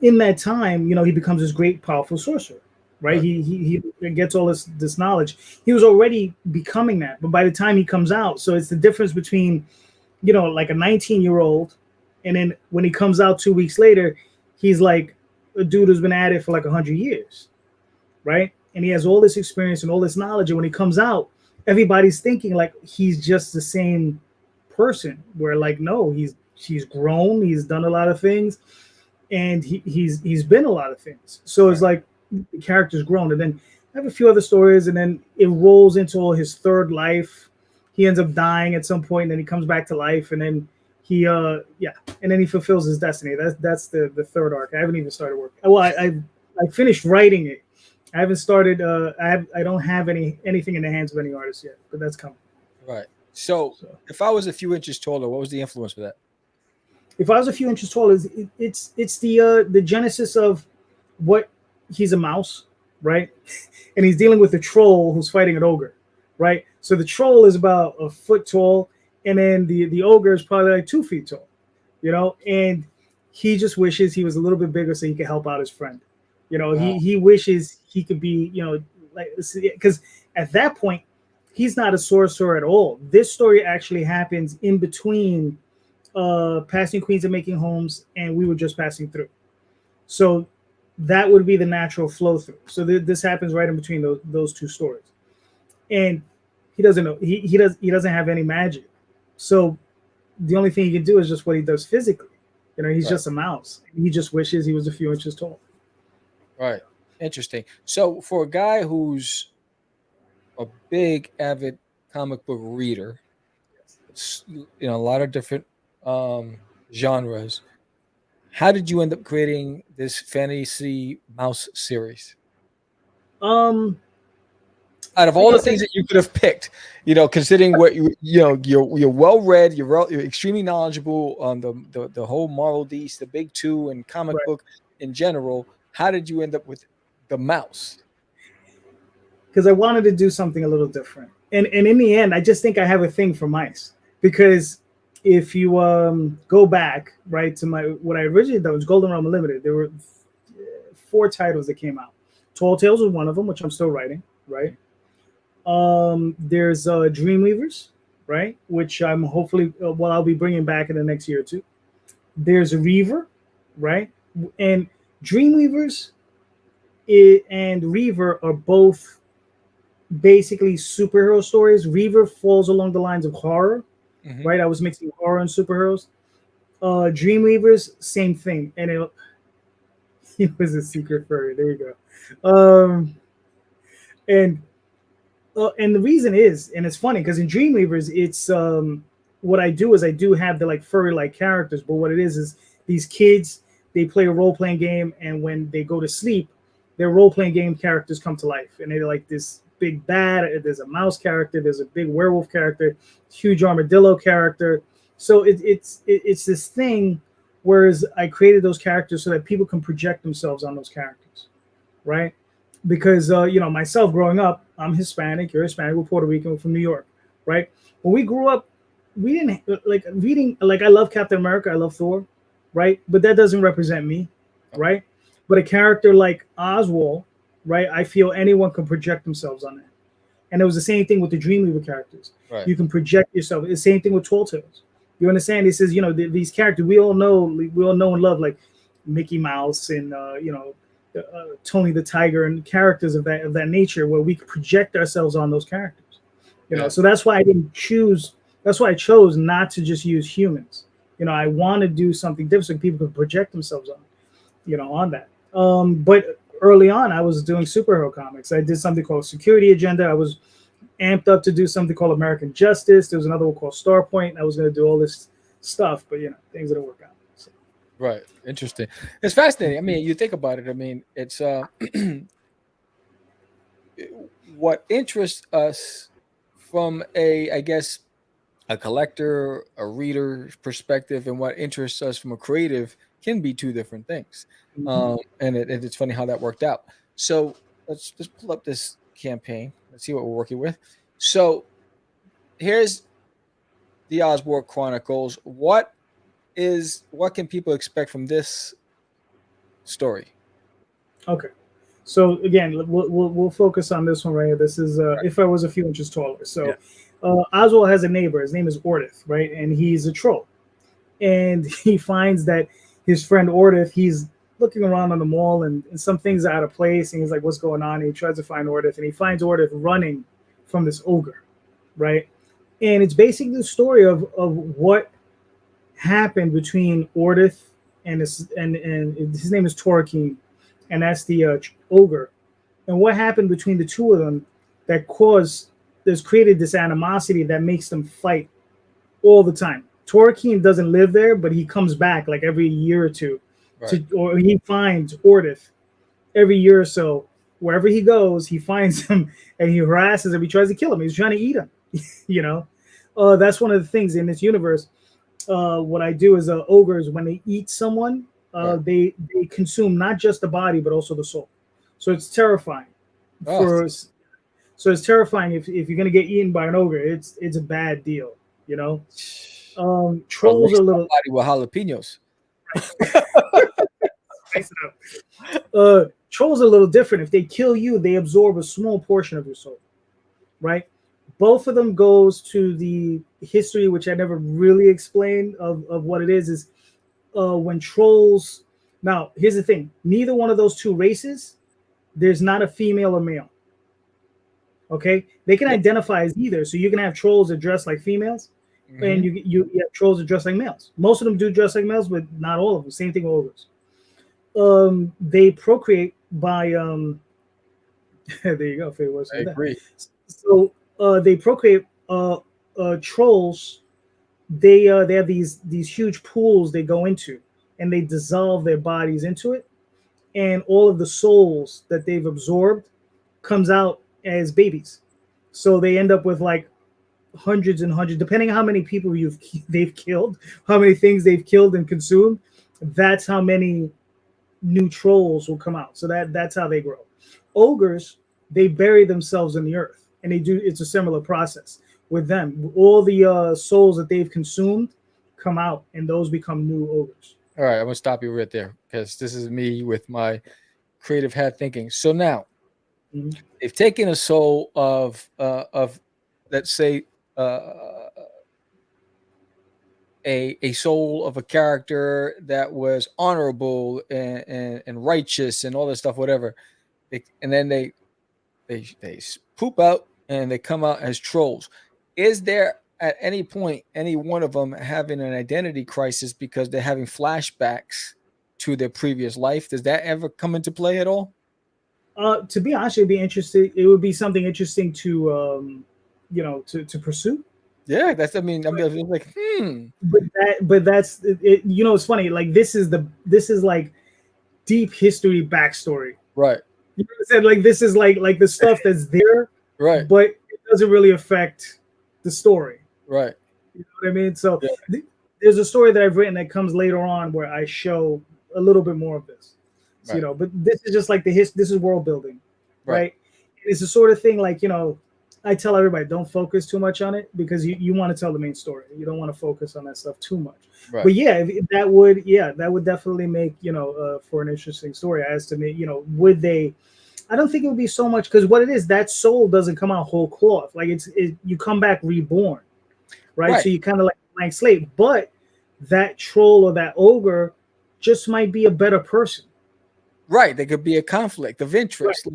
in that time, he becomes this great, powerful sorcerer, right? He gets all this knowledge. He was already becoming that, but by the time he comes out, so it's the difference between, like a 19-year-old, and then when he comes out 2 weeks later, he's like a dude who's been at it for like 100 years, right? And he has all this experience and all this knowledge, and when he comes out, everybody's thinking like he's just the same person. Where like, no, he's grown, he's done a lot of things. And he's been a lot of things. So it's like the character's grown. And then I have a few other stories, and then it rolls into his third life. He ends up dying at some point, and then he comes back to life, and then he and then he fulfills his destiny. That's the third arc. I haven't even started work. Well, I finished writing it. I haven't started. I don't have anything in the hands of any artist yet, but that's coming. Right. So if I was a few inches taller, what was the influence for that? If I was a few inches taller, it's the genesis of what he's a mouse, right? And he's dealing with a troll who's fighting an ogre, right? So the troll is about a foot tall, and then the ogre is probably like 2 feet tall, you know, and he just wishes he was a little bit bigger so he could help out his friend. You know, Wow. he wishes he could be, you know, like, because at that point he's not a sorcerer at all. This story actually happens in between Passing Queens and Making Homes, and We Were Just Passing Through. So that would be the natural flow through. So this happens right in between those two stories, and he doesn't know he doesn't have any magic. So the only thing he can do is just what he does physically. You know, he's just a mouse. He just wishes he was a few inches tall. Right. Interesting. So for a guy who's a big avid comic book reader, you know, a lot of different genres, how did you end up creating this fantasy mouse series? Out of all the things that you could have picked, you know, considering what you're well read, you're extremely knowledgeable on the whole Marvel Beast, the big two, and comic book in general. How did you end up with the mouse? Because I wanted to do something a little different, and in the end, I just think I have a thing for mice. Because if you go back right to what I originally did was Golden Realm Unlimited. There were 4 titles that came out. Tall Tales was one of them, which I'm still writing. Right. There's Dreamweavers, right, which I'm hopefully I'll be bringing back in the next year or two. There's Reaver, right, and Dreamweavers and Reaver are both basically superhero stories. Reaver falls along the lines of horror, right? I was mixing horror and superheroes. Dreamweavers, same thing, and it was a secret furry. There you go. And the reason is, and it's funny because in Dreamweavers, it's what I do is I do have the like furry-like characters, but what it is these kids, they play a role-playing game, and when they go to sleep, their role-playing game characters come to life, and they're like this big bat. There's a mouse character, there's a big werewolf character, huge armadillo character. So it's this thing. Whereas I created those characters so that people can project themselves on those characters, right? Because you know, myself growing up, I'm Hispanic, you're Hispanic, we're Puerto Rican, we're from New York, right? When we grew up, we didn't like reading. Like I love Captain America, I love Thor, right? But that doesn't represent me, right? But a character like Oswald, right? I feel anyone can project themselves on that. And it was the same thing with the Dreamweaver characters. Right. You can project yourself. It's the same thing with Tall Tales. You understand? He says, you know, these characters we all know and love, like Mickey Mouse and you know, Tony the Tiger and characters of that nature, where we could project ourselves on those characters. You know, so that's why I didn't choose. That's why I chose not to just use humans. You know, I want to do something different so people can project themselves on, you know, on that. But early on, I was doing superhero comics. I did something called Security Agenda. I was amped up to do something called American Justice. There was another one called Starpoint. I was going to do all this stuff, but you know, things didn't work out. So. Right. Interesting. It's fascinating. I mean, you think about it. I mean, it's what interests us from I guess, a collector, a reader perspective, and what interests us from a creative can be 2 different things. And it's funny how that worked out. So let's just pull up this campaign. Let's see what we're working with. So here's the Oswald Chronicles. What can people expect from this story? Okay. So again, we'll focus on this one right here. This is If I Was a Few Inches Taller. So Oswald has a neighbor. His name is Ordith, right? And he's a troll. And he finds that his friend Ordith, he's looking around on the mall and some things are out of place. And he's like, what's going on? And he tries to find Ordith. And he finds Ordith running from this ogre, right? And it's basically the story of what happened between Ordith and his name is Torquine, and that's the ogre. And what happened between the two of them that's created this animosity that makes them fight all the time. Torquine doesn't live there, but he comes back like every year or two, or he finds Ordith every year or so. Wherever he goes, he finds him and he harasses him. He tries to kill him. He's trying to eat him. You know, that's one of the things in this universe. What I do is ogres, when they eat someone, they consume not just the body but also the soul. So it's terrifying. So it's terrifying if you're gonna get eaten by an ogre. It's a bad deal. You know, Or trolls are a little. somebody with jalapenos. Spice it up. Trolls are a little different. If they kill you, they absorb a small portion of your soul, right? Both of them goes to the history, which I never really explained of what it is when trolls. Now, here's the thing: neither one of those two races, there's not a female or male. Okay, they can identify as either. So you can have trolls that dress like females, and you have trolls that dress like males. Most of them do dress like males, but not all of them. Same thing with ogres. They procreate by there you go. I agree. So they procreate. Trolls, they have these huge pools they go into, and they dissolve their bodies into it, and all of the souls that they've absorbed comes out as babies. So they end up with like hundreds and hundreds, depending on how many people they've killed, how many things they've killed and consumed. That's how many new trolls will come out. So that's how they grow. Ogres, they bury themselves in the earth, and it's a similar process with them. All the souls that they've consumed come out, and those become new ogres. All right, I'm gonna stop you right there because this is me with my creative hat thinking. So now, they've taken a soul of let's say a soul of a character that was honorable and righteous and all this stuff, whatever, and then they poop out and they come out as trolls. Is there at any point any one of them having an identity crisis because they're having flashbacks to their previous life? Does that ever come into play at all? To be honest, it'd be interesting. It would be something interesting to to pursue. Yeah, that's. I'm like, But that's it. You know, it's funny. Like this is like deep history backstory. Right. You know what I'm saying? Like this is like the stuff that's there. Right. But it doesn't really affect the story. Right. You know what I mean? So there's a story that I've written that comes later on where I show a little bit more of this. So, right. You know, but this is just like this is world building, right? It's the sort of thing like, you know, I tell everybody don't focus too much on it because you want to tell the main story. You don't want to focus on that stuff too much. Right. But that would definitely make, you know, for an interesting story as to me, you know, would they? I don't think it would be so much because what it is, that soul doesn't come out whole cloth. Like you come back reborn, right? So you kind of like a blank slate. But that troll or that ogre just might be a better person. Right. There could be a conflict of interest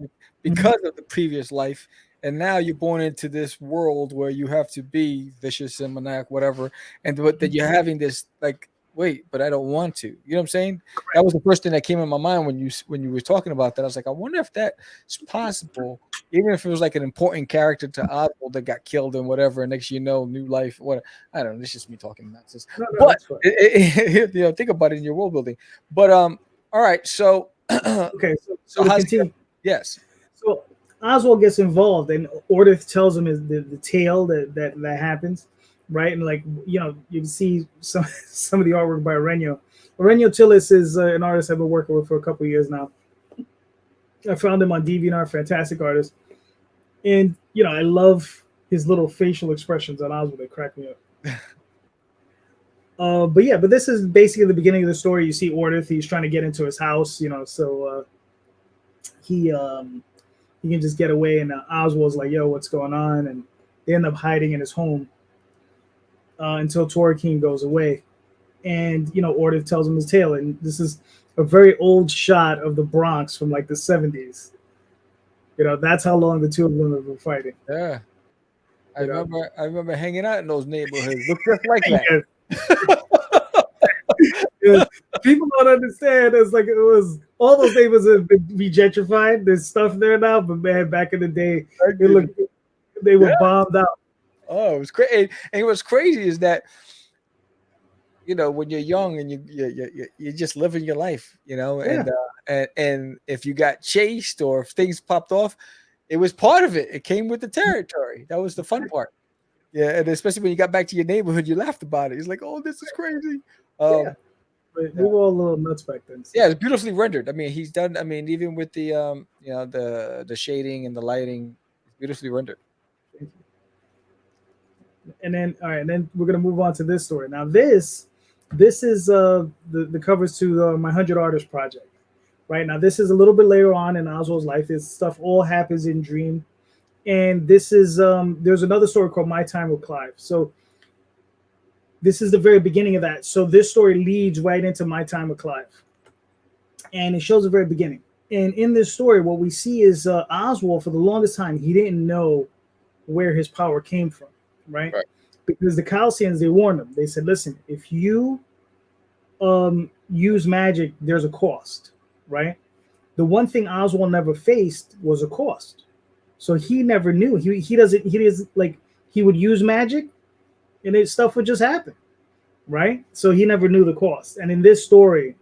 because of the previous life. And now you're born into this world where you have to be vicious and maniac, whatever. And that you're having this like, wait, but I don't want to. You know what I'm saying? That was the first thing that came in my mind when you were talking about that. I was like, I wonder if that's possible, even if it was like an important character to Oswald that got killed and whatever. And next you know, new life. What I don't know. It's just me talking nonsense. But you know, think about it in your world building. But all right. So okay. So how's it? Yes. So Oswald gets involved, and Ordith tells him the tale that happens, right? And like, you know, you can see some of the artwork by Aurelio. Aurelio Tillis is an artist I've been working with for a couple of years now. I found him on DeviantArt, fantastic artist, and you know I love his little facial expressions on Oswald. They crack me up. But this is basically the beginning of the story. You see Ordith; he's trying to get into his house, you know, so he can just get away, and Oswald's like, yo, what's going on? And they end up hiding in his home until Torquine goes away. And, you know, Ordith tells him his tale. And this is a very old shot of the Bronx from like the 70s. You know, that's how long the two of them have been fighting. Yeah. I remember hanging out in those neighborhoods. Look just like that. People don't understand. It's like it was all those neighborhoods have been gentrified. There's stuff there now, but man, back in the day, they were bombed out. Oh, it was crazy. And what's crazy is that, you know, when you're young and you're just living your life, you know, and if you got chased or if things popped off, it was part of it. It came with the territory. That was the fun part. Yeah, and especially when you got back to your neighborhood, you laughed about it. It's like, oh, this is crazy. But we were all a little nuts back then. So. Yeah, it's beautifully rendered. I mean, he's done. I mean, even with the you know, the shading and the lighting, it's beautifully rendered. And then all right, and then we're gonna move on to this story. Now this is the covers to my 100 Artist project. Right now, this is a little bit later on in Oswald's life. This stuff all happens in Dream, and this is there's another story called My Time with Clive. So this is the very beginning of that. So this story leads right into My Time with Clive, and it shows the very beginning. And in this story, what we see is Oswald, for the longest time, he didn't know where his power came from, right? Because the Calcians, they warned him. They said, listen, if you use magic, there's a cost, right? The one thing Oswald never faced was a cost. So he never knew. He doesn't like, he would use magic and stuff would just happen, right? So he never knew the cost. And in this story,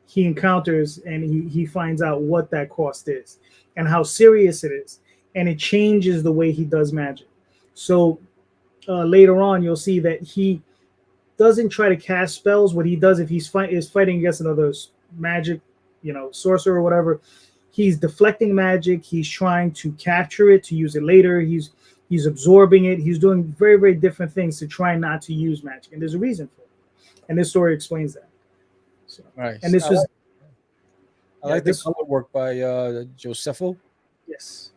he encounters and he finds out what that cost is and how serious it is. And it changes the way he does magic. So later on, you'll see that he doesn't try to cast spells. What he does, if he's fighting against another magic, sorcerer or whatever, he's deflecting magic. He's trying to capture it to use it later. He's absorbing it. He's doing very, very different things to try not to use magic. And there's a reason for it. And this story explains that. So, nice. And this was. I like this color work by Josefo. Yes.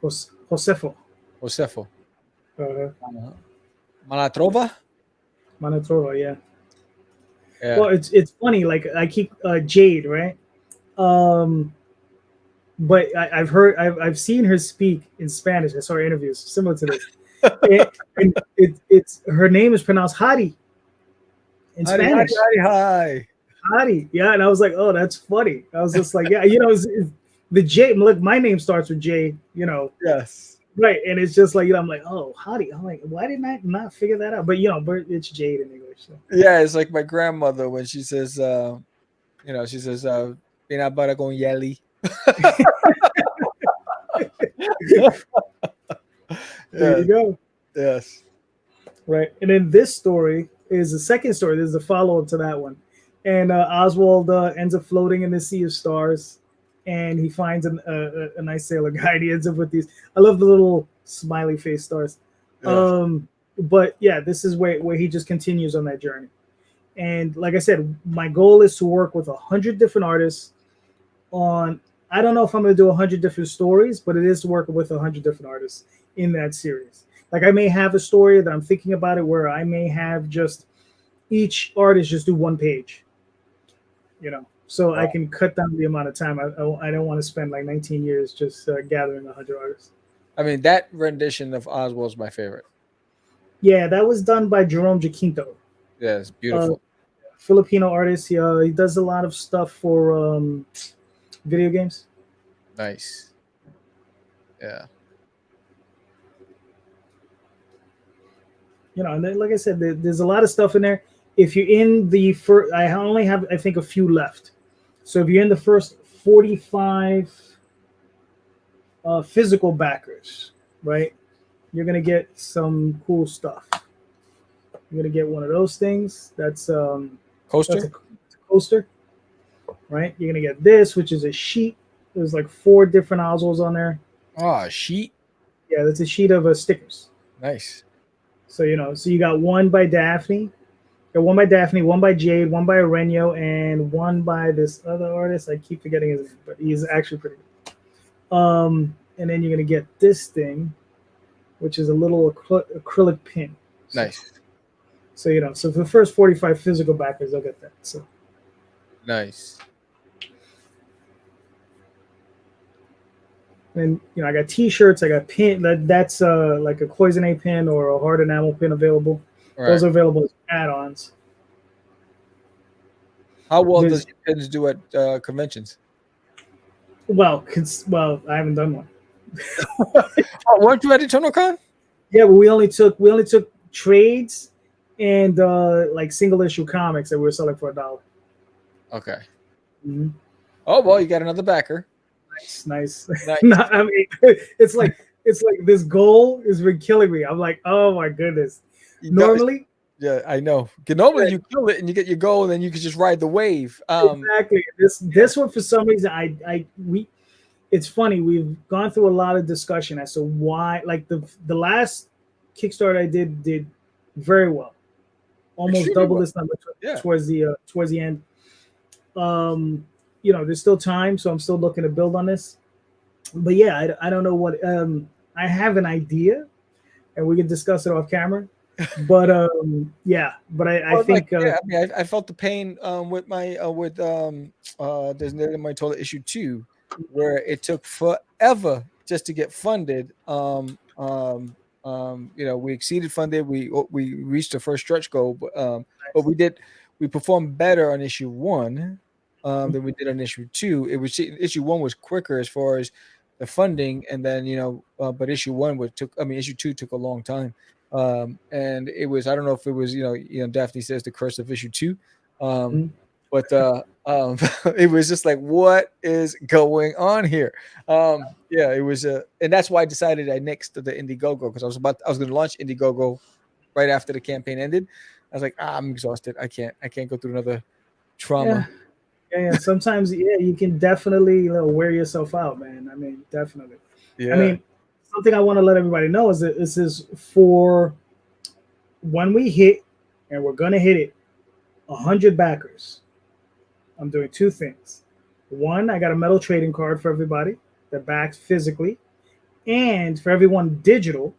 Josefo. Manatrova, yeah. Well, it's funny. Like I keep Jade, right? But I've seen her speak in Spanish. I saw her interviews similar to this, and it's her name is pronounced Hari in Spanish. Hari, yeah. And I was like, oh, that's funny. I was just like, yeah, it's the J. Look, my name starts with J. Yes. Right, and it's just like, I'm like, oh, Hadi. I'm like, why didn't I not figure that out? But but it's Jade in English. So. Yeah, it's like my grandmother when she says, she says, "Peanut butter con jelly." There you go. Yes. Right, and then this story is the second story. This is a follow-up to that one, and Oswald ends up floating in the sea of stars. And he finds a nice sailor guy. And he ends up with these. I love the little smiley face stars. Yeah. But yeah, this is where he just continues on that journey. And like I said, my goal is to work with 100 different artists on. I don't know if I'm going to do 100 different stories, but it is to work with 100 different artists in that series. Like I may have a story that I'm thinking about it where I may have just each artist just do one page. So wow. I can cut down the amount of time. I don't want to spend like 19 years just gathering 100 artists. I mean, that rendition of Oswald's my favorite. Yeah, that was done by Jerome Jacinto. Yeah, it's beautiful. Filipino artist. He does a lot of stuff for video games. Nice. Yeah. And then, like I said, there's a lot of stuff in there. If you're in the first, I only have, I think, a few left. So if you're in the first 45 physical backers, right, you're going to get some cool stuff. You're going to get one of those things. That's coaster. That's a coaster, right? You're going to get this, which is a sheet. There's like 4 different Oswalds on there. Oh, a sheet? Yeah, that's a sheet of stickers. Nice. So, so you got one by Daphne. One by Daphne, one by Jade, one by Arenio, and one by this other artist. I keep forgetting his name, but he's actually pretty good. And then you're going to get this thing, which is a little acrylic pin. So, nice. So, so for the first 45 physical backers, they'll get that. So nice. And, I got T-shirts. I got pin. That's like a cloisonne pin or a hard enamel pin available. Right. Those are available as add-ons. How well does your pins do at conventions? Well, I haven't done one. Weren't you at EternalCon? Yeah, but we only took trades and like single issue comics that we were selling for $1. Okay. Mm-hmm. Oh well, you got another backer. Nice. I mean, it's like this goal has been killing me. I'm like, oh my goodness. Normally, yeah, I know. Normally, you kill it and you get your goal, and then you can just ride the wave. Exactly. This one, for some reason, it's funny. We've gone through a lot of discussion as to why, like the last Kickstarter I did very well, almost Extremely double well. this number Yeah. towards the end. There's still time, so I'm still looking to build on this. But yeah, I don't know what. I have an idea, and we can discuss it off camera. But yeah, but I think I mean, I felt the pain with my there's another my toilet issue 2, where it took forever just to get funded. We exceeded funded. We reached the first stretch goal, but we performed better on issue 1 than we did on issue 2. It was issue 1 was quicker as far as the funding, and then but issue 1 issue 2 took a long time. And it was, I don't know if it was, Daphne says the curse of issue 2. But it was just like, what is going on here? Yeah, it was, and that's why I decided I nixed the Indiegogo, because I was going to launch Indiegogo right after the campaign ended. I was like, I'm exhausted. I can't go through another trauma. Yeah. Sometimes, you can definitely wear yourself out, man. I mean, definitely. Yeah. I mean, something I want to let everybody know is that this is for when we hit, and we're gonna hit it, 100 backers. I'm doing 2 things. One, I got a metal trading card for everybody that backs physically, and for everyone digital,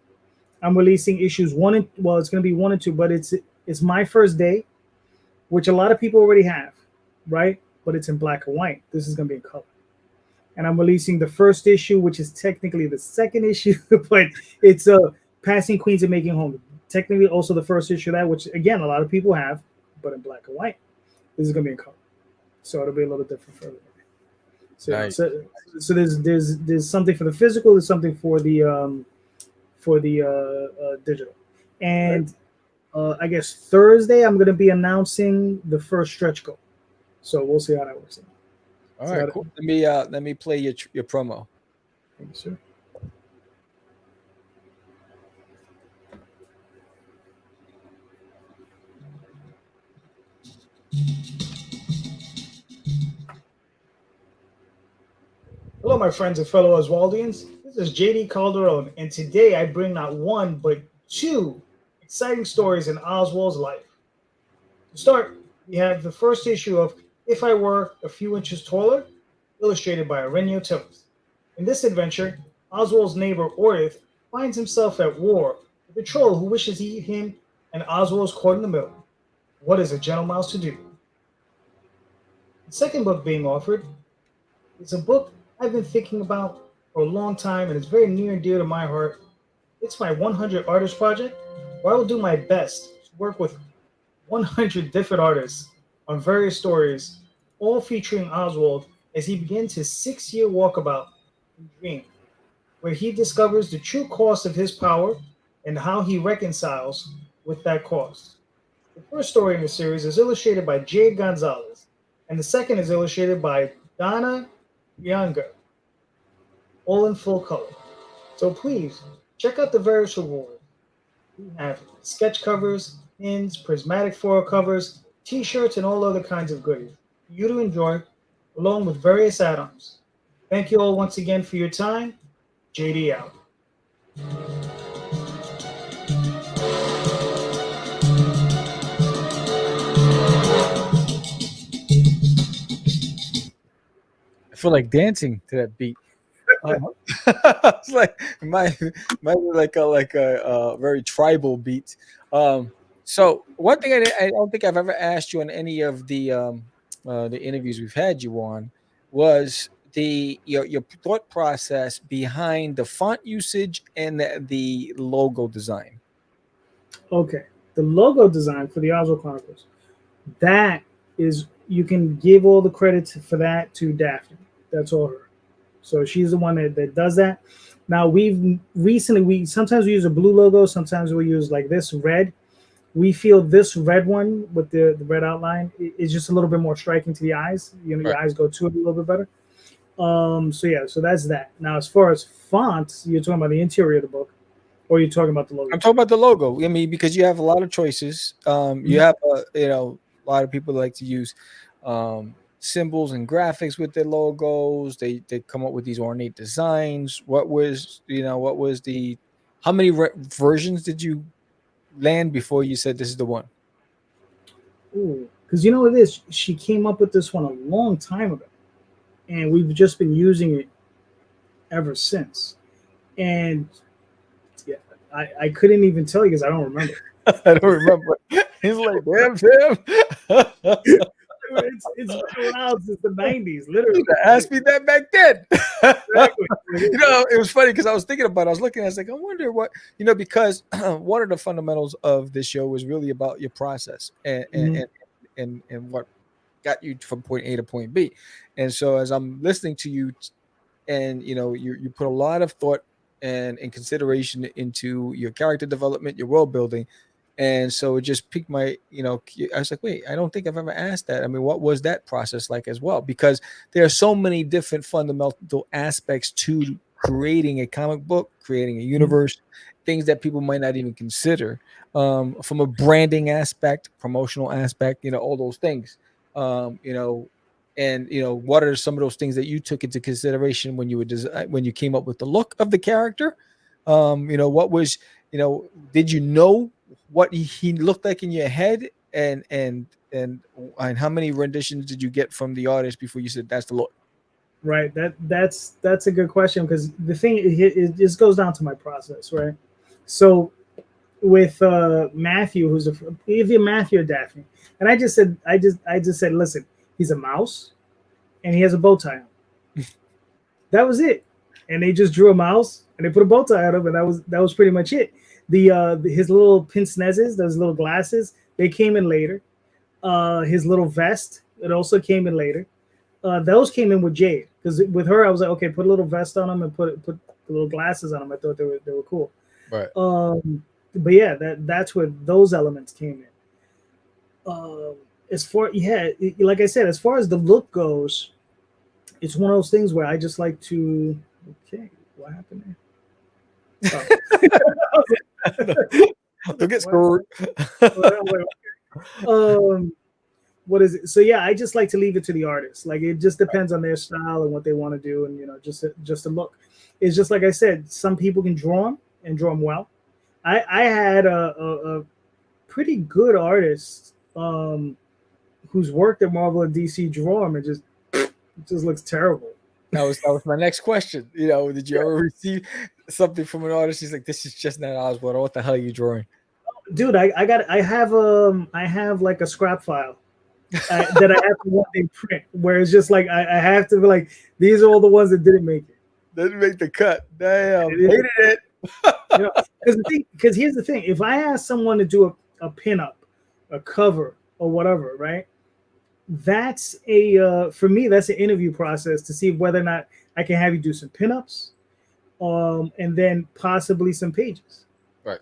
I'm releasing issues 1 and it's gonna be 1 and 2, but it's my first day, which a lot of people already have, right? But it's in black and white. This is gonna be in color. And I'm releasing the first issue, which is technically the second issue, but it's Passing Queens and Making Home. Technically also the first issue of that, which again a lot of people have, but in black and white. This is gonna be in color, so it'll be a little different for everybody. So, Nice. so there's something for the physical, there's something for the digital, and I guess Thursday I'm gonna be announcing the first stretch goal. So we'll see how that works out. All right, cool. Let me play your promo. Thank you, sir. Hello, my friends and fellow Oswaldians. This is JD Calderon, and today I bring not one but 2 exciting stories in Oswald's life. To start, we have the first issue of If I Were a Few Inches Taller, illustrated by Aurelio Tillers. In this adventure, Oswald's neighbor Orith finds himself at war with a troll who wishes to eat him, and Oswald's caught in the middle. What is a gentle mouse to do? The second book being offered is a book I've been thinking about for a long time, and it's very near and dear to my heart. It's my 100 Artist Project, where I will do my best to work with 100 different artists on various stories, all featuring Oswald as he begins his 6-year walkabout in Dream, where he discovers the true cost of his power and how he reconciles with that cost. The first story in the series is illustrated by Jade Gonzalez, and the second is illustrated by Donna Younger, all in full color. So please check out the various rewards. We have sketch covers, pins, prismatic foil covers, t-shirts, and all other kinds of goodies for you to enjoy, along with various add-ons. Thank you all once again for your time. JD out. I feel like dancing to that beat. It's like my like a very tribal beat. So one thing I don't think I've ever asked you on any of the interviews we've had you on was your thought process behind the font usage and the logo design. Okay, the logo design for the Oswald Chronicles, that is, you can give all the credit for that to Daphne. That's all her. So she's the one that does that. Now we sometimes we use a blue logo, sometimes we use like this red. We feel this red one with the red outline is just a little bit more striking to the eyes. Your eyes go to it a little bit better. So that's that. Now as far as fonts, you're talking about the interior of the book, or you're talking about the logo? I'm talking about the logo. I mean, because you have a lot of choices. You have a lot of people like to use symbols and graphics with their logos. They come up with these ornate designs. What was the How many versions did you land before you said this is the one? Ooh, because you know what it is? She came up with this one a long time ago, and we've just been using it ever since. And yeah, I couldn't even tell you because I don't remember. I don't remember. He's like, damn, Tim. It's been around since the 90s, literally. Ask me that back then. Exactly. You know, it was funny because I was thinking about it. I was looking, I was like, I wonder what, you know, because one of the fundamentals of this show was really about your process and what got you from point A to point B. And so as I'm listening to you, and you know, you put a lot of thought and consideration into your character development, your world building. And so it just piqued my, you know, I was like, wait, I don't think I've ever asked that. I mean, what was that process like as well? Because there are so many different fundamental aspects to creating a comic book, creating a universe, things that people might not even consider, from a branding aspect, promotional aspect, you know, all those things, you know, and you know, what are some of those things that you took into consideration when you were when you came up with the look of the character? You know, what was, you know, did you know what he looked like in your head, and how many renditions did you get from the artist before you said that's the look? Right. That's a good question, because the thing it just goes down to my process, right? So with Matthew, who's either Matthew or Daphne, and I just said, listen, he's a mouse and he has a bow tie on. That was it. And they just drew a mouse and they put a bow tie on him, and that was pretty much it. His little pince nez, those little glasses, they came in later. His little vest, it also came in later. Those came in with Jade, because with her I was like, okay, put a little vest on him and put the little glasses on him. I thought they were cool. Right. But yeah, that's where those elements came in. Like I said, as far as the look goes, it's one of those things where I just like to. Okay, what happened there? Don't get screwed. What is it? So yeah, I just like to leave it to the artist. Like, it just depends on their style and what they want to do, and you know, just a look. It's just like I said, some people can draw them and draw them well. I had a pretty good artist who's worked at Marvel and DC draw them, and it just looks terrible. That was my next question. You know, did you ever receive something from an artist? He's like, this is just not Oswald. What the hell are you drawing? Dude, I have like a scrap file that I have to one day print, where it's just like I have to be like, these are all the ones that didn't make it. Didn't make the cut. Damn, hated it. You know, because here's the thing: if I ask someone to do a pinup, a cover, or whatever, right? That's for me, that's an interview process to see whether or not I can have you do some pinups, and then possibly some pages. Right.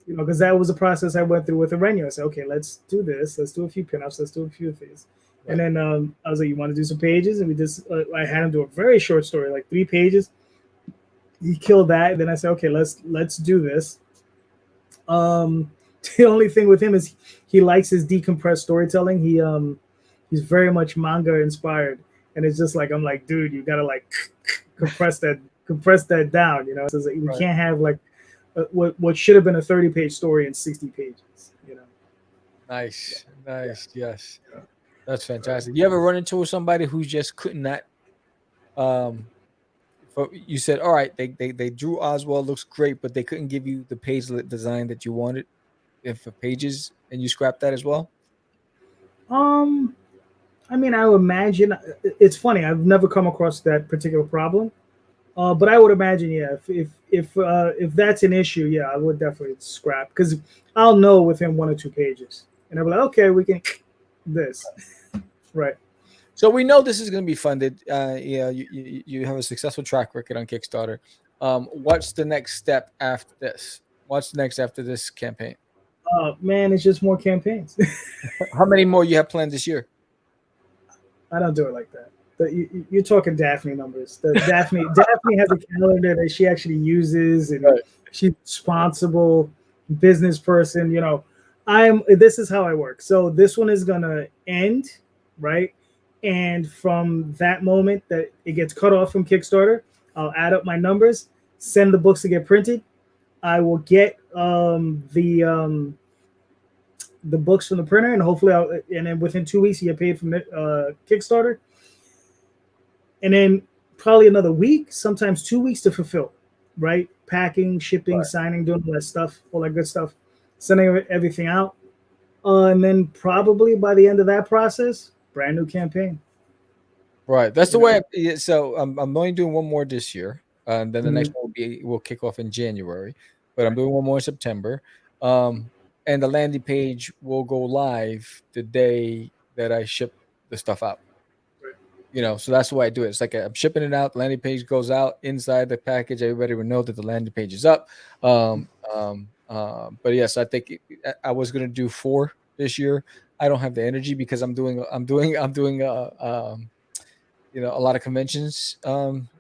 You know, because that was a process I went through with Aurelio. I said, okay, let's do this. Let's do a few pinups. Let's do a few things. Right. And then I was like, you want to do some pages? And we just, I had him do a very short story, like 3 pages. He killed that. And then I said, okay, let's do this. The only thing with him is he likes his decompressed storytelling. He's very much manga inspired. And it's just like, I'm like, dude, you gotta like compress that down, you know? So like, we can't have like what should have been a 30-page story in 60 pages, you know? Nice. Yes. That's fantastic. You ever run into somebody who just could not, you said, all right, they drew Oswald, looks great, but they couldn't give you the page design that you wanted for pages, and you scrapped that as well? I mean, I would imagine, it's funny, I've never come across that particular problem. But I would imagine, yeah, if that's an issue, yeah, I would definitely scrap, because I'll know within 1 or 2 pages, and I'll be like, okay, we can this, right? So we know this is going to be funded. Yeah, you have a successful track record on Kickstarter. What's the next step after this? What's next after this campaign? Man, it's just more campaigns. How many more you have planned this year? I don't do it like that. You're talking Daphne numbers. Daphne has a calendar that she actually uses, and she's responsible business person. You know, this is how I work. So this one is gonna end, right? And from that moment that it gets cut off from Kickstarter, I'll add up my numbers, send the books to get printed, I will get the books from the printer, and hopefully, and then within 2 weeks, you get paid from Kickstarter, and then probably another week, sometimes 2 weeks to fulfill, right? Packing, shipping, signing, doing all that stuff, all that good stuff, sending everything out, and then probably by the end of that process, brand new campaign. Right, that's the way. So I'm only doing one more this year, and then the next one will kick off in January. But I'm doing one more in September. And the landing page will go live the day that I ship the stuff out. Right. So that's the way I do it. It's like I'm shipping it out. The landing page goes out inside the package. Everybody will know that the landing page is up. But yes, I think I was going to do 4 this year. I don't have the energy because I'm doing a lot of conventions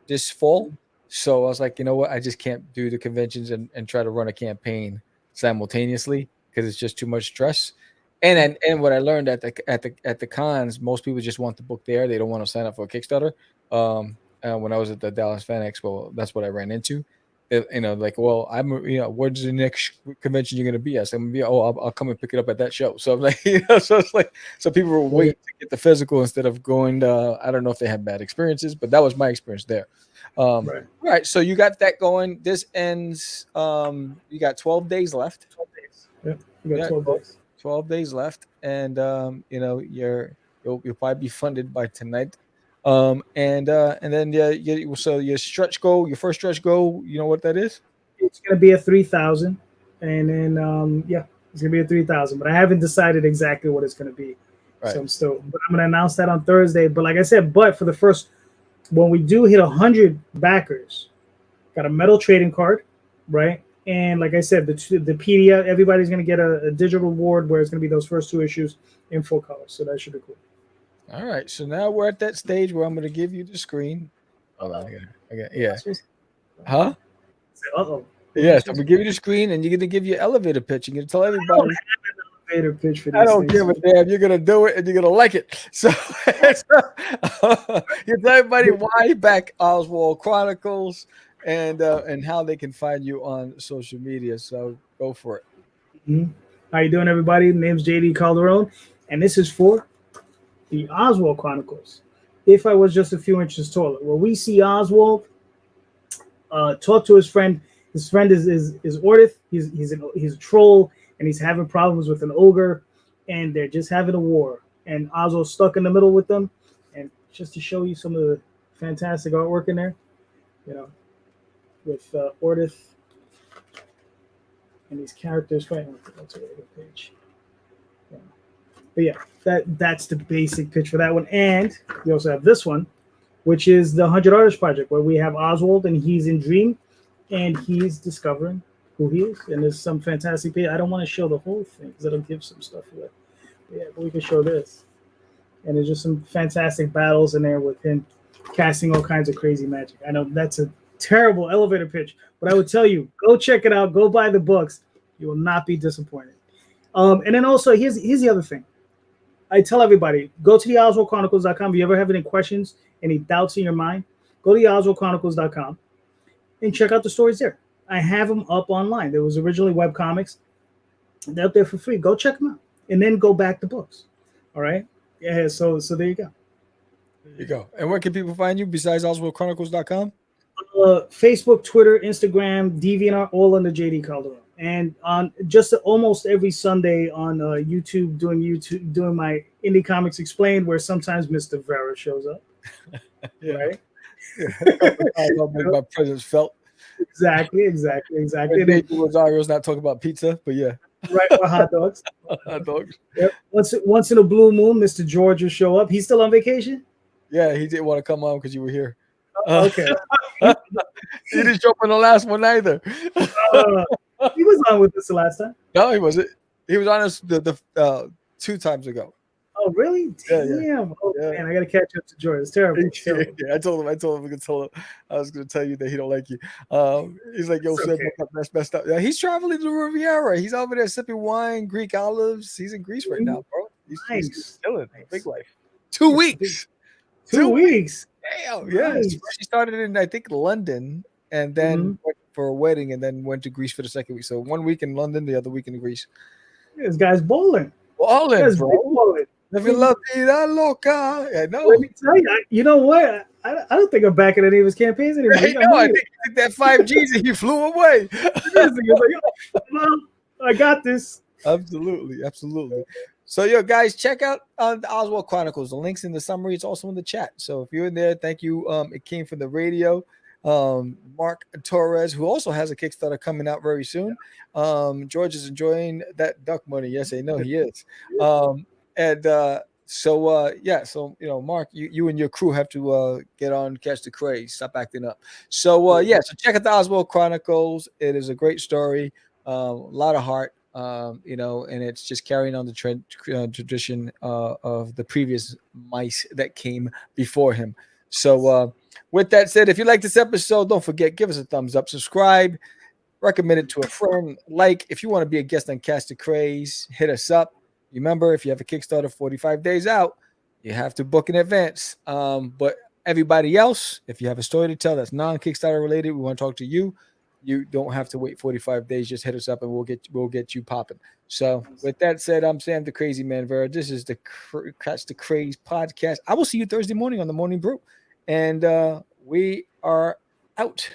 this fall. So I was like, you know what? I just can't do the conventions and try to run a campaign simultaneously, because it's just too much stress. And what I learned at the cons, most people just want the book there. They don't want to sign up for a Kickstarter. When I was at the Dallas Fan Expo, that's what I ran into. Like, well, where's the next convention you're going to be at? So I'm going to be, I'll come and pick it up at that show. So I'm like, so it's like, so people will wait to get the physical instead of going to, I don't know if they had bad experiences, but that was my experience there. Right. So you got that going. This ends, you got 12 days left. 12 days. Yeah. You got 12 days. 12 days left. And, you'll probably be funded by tonight. And then so your stretch goal, your first stretch goal, you know what that is? It's gonna be a 3,000, and then it's gonna be a 3,000. But I haven't decided exactly what it's gonna be. Right. So I'm gonna announce that on Thursday. But like I said, for the first, when we do hit 100 backers, got a metal trading card, right? And like I said, the PDF, everybody's gonna get a digital reward where it's gonna be those first 2 issues in full color. So that should be cool. All right, so now we're at that stage where I'm going to give you the screen. Hold on, yeah. Huh? Yes, I'm going to give you the screen, and you're going to give your elevator pitch. You're going to tell everybody. I don't have an elevator pitch for this. I don't give a damn. You're going to do it, and you're going to like it. So you tell everybody why you back Oswald Chronicles and how they can find you on social media. So go for it. Mm-hmm. How you doing, everybody? Name's JD Calderon, and this is for the Oswald Chronicles. If I was just a few inches taller, well, we see Oswald talk to his friend. His friend is Ordith. He's a troll, and he's having problems with an ogre, and they're just having a war. And Oswald's stuck in the middle with them. And just to show you some of the fantastic artwork in there, with Ordith and these characters fighting. That's a good page. But yeah, that's the basic pitch for that one. And we also have this one, which is the 100 Artists Project, where we have Oswald, and he's in Dream, and he's discovering who he is. And there's some fantastic page. I don't want to show the whole thing because it'll give some stuff away. But we can show this. And there's just some fantastic battles in there with him casting all kinds of crazy magic. I know that's a terrible elevator pitch, but I would tell you, go check it out. Go buy the books. You will not be disappointed. And then also, here's the other thing. I tell everybody, go to the OswaldChronicles.com. If you ever have any questions, any doubts in your mind, go to the OswaldChronicles.com and check out the stories there. I have them up online. There was originally webcomics. They're up there for free. Go check them out. And then go back to books. All right? Yeah, so there you go. There you go. And where can people find you besides OswaldChronicles.com? Facebook, Twitter, Instagram, DeviantArt, all under JD Calderon. And on just almost every Sunday on YouTube, doing my Indie Comics Explained, where sometimes Mr. Vera shows up. Yeah. Right? I'll make my presence felt. Exactly. Rosario's not talking about pizza, but yeah. Right, or hot dogs. Hot dogs. Yep. Once in a blue moon, Mr. George will show up. He's still on vacation? Yeah, he didn't want to come on because you were here. Okay. He didn't show up on the last one either. He was on with us the last time. No, he wasn't. He was on us the 2 times ago. Oh, really? Damn. Yeah. Oh, man, I got to catch up to George. It's terrible. Yeah, I told him I was going to tell you that he don't like you. He's like, yo, okay. That's messed up. Yeah, he's traveling to Riviera. He's over there sipping wine, Greek olives. He's in Greece right now, bro. He's chilling. Big life. 2 weeks. 2 weeks. Damn. Yeah. He started in, I think, London, and then went to for a wedding and then went to Greece for the second week. So 1 week in London, the other week in Greece. This guy's bowling. Bowling, bro. Bowling. If you love vida loca, I know. Let me tell you, you know what? I don't think I'm backing any of his campaigns anymore. I know. I think he took that 5Gs and he flew away. Well, I got this. Absolutely, absolutely. So, yo, guys, check out the Oswald Chronicles. The link's in the summary. It's also in the chat. So, if you're in there, thank you. It came from the radio. Mark Torres, who also has a Kickstarter coming out very soon. George is enjoying that duck money. Yes, I know he is. So Mark, you and your crew have to get on Catch the Craze. Stop acting up. So so check out the Oswald Chronicles. It is a great story. A lot of heart. And it's just carrying on the tradition of the previous mice that came before him. So with that said, if you like this episode, don't forget, give us a thumbs up, subscribe, recommend it to a friend. Like, if you want to be a guest on Catch the Craze, hit us up. Remember, if you have a Kickstarter 45 days out, you have to book in advance. But everybody else, if you have a story to tell that's non-Kickstarter related, we want to talk to you. You don't have to wait 45 days. Just hit us up and we'll get you popping. So with that said, I'm Sam the Crazy Man Vera. This is the Catch the Craze podcast. I will see you Thursday morning on the Morning Brew. And we are out.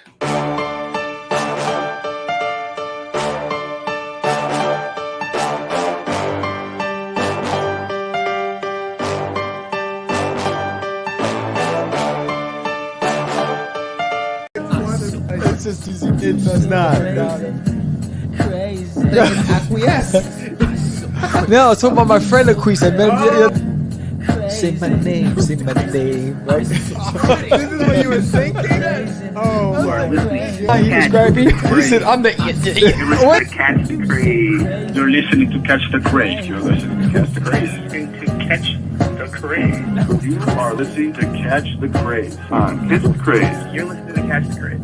It's not. Acquiesce. No, I was talking about my friend Acquiesce. Say my name, right? This is what you were thinking? Oh, my. He described me. He said, I'm the what? Catch the Craze. You're listening to Catch the Craze. You're listening to Catch the Craze. Catch the Craze. You are listening to Catch the Craze on Catch the Craze. You're listening to Catch the Craze.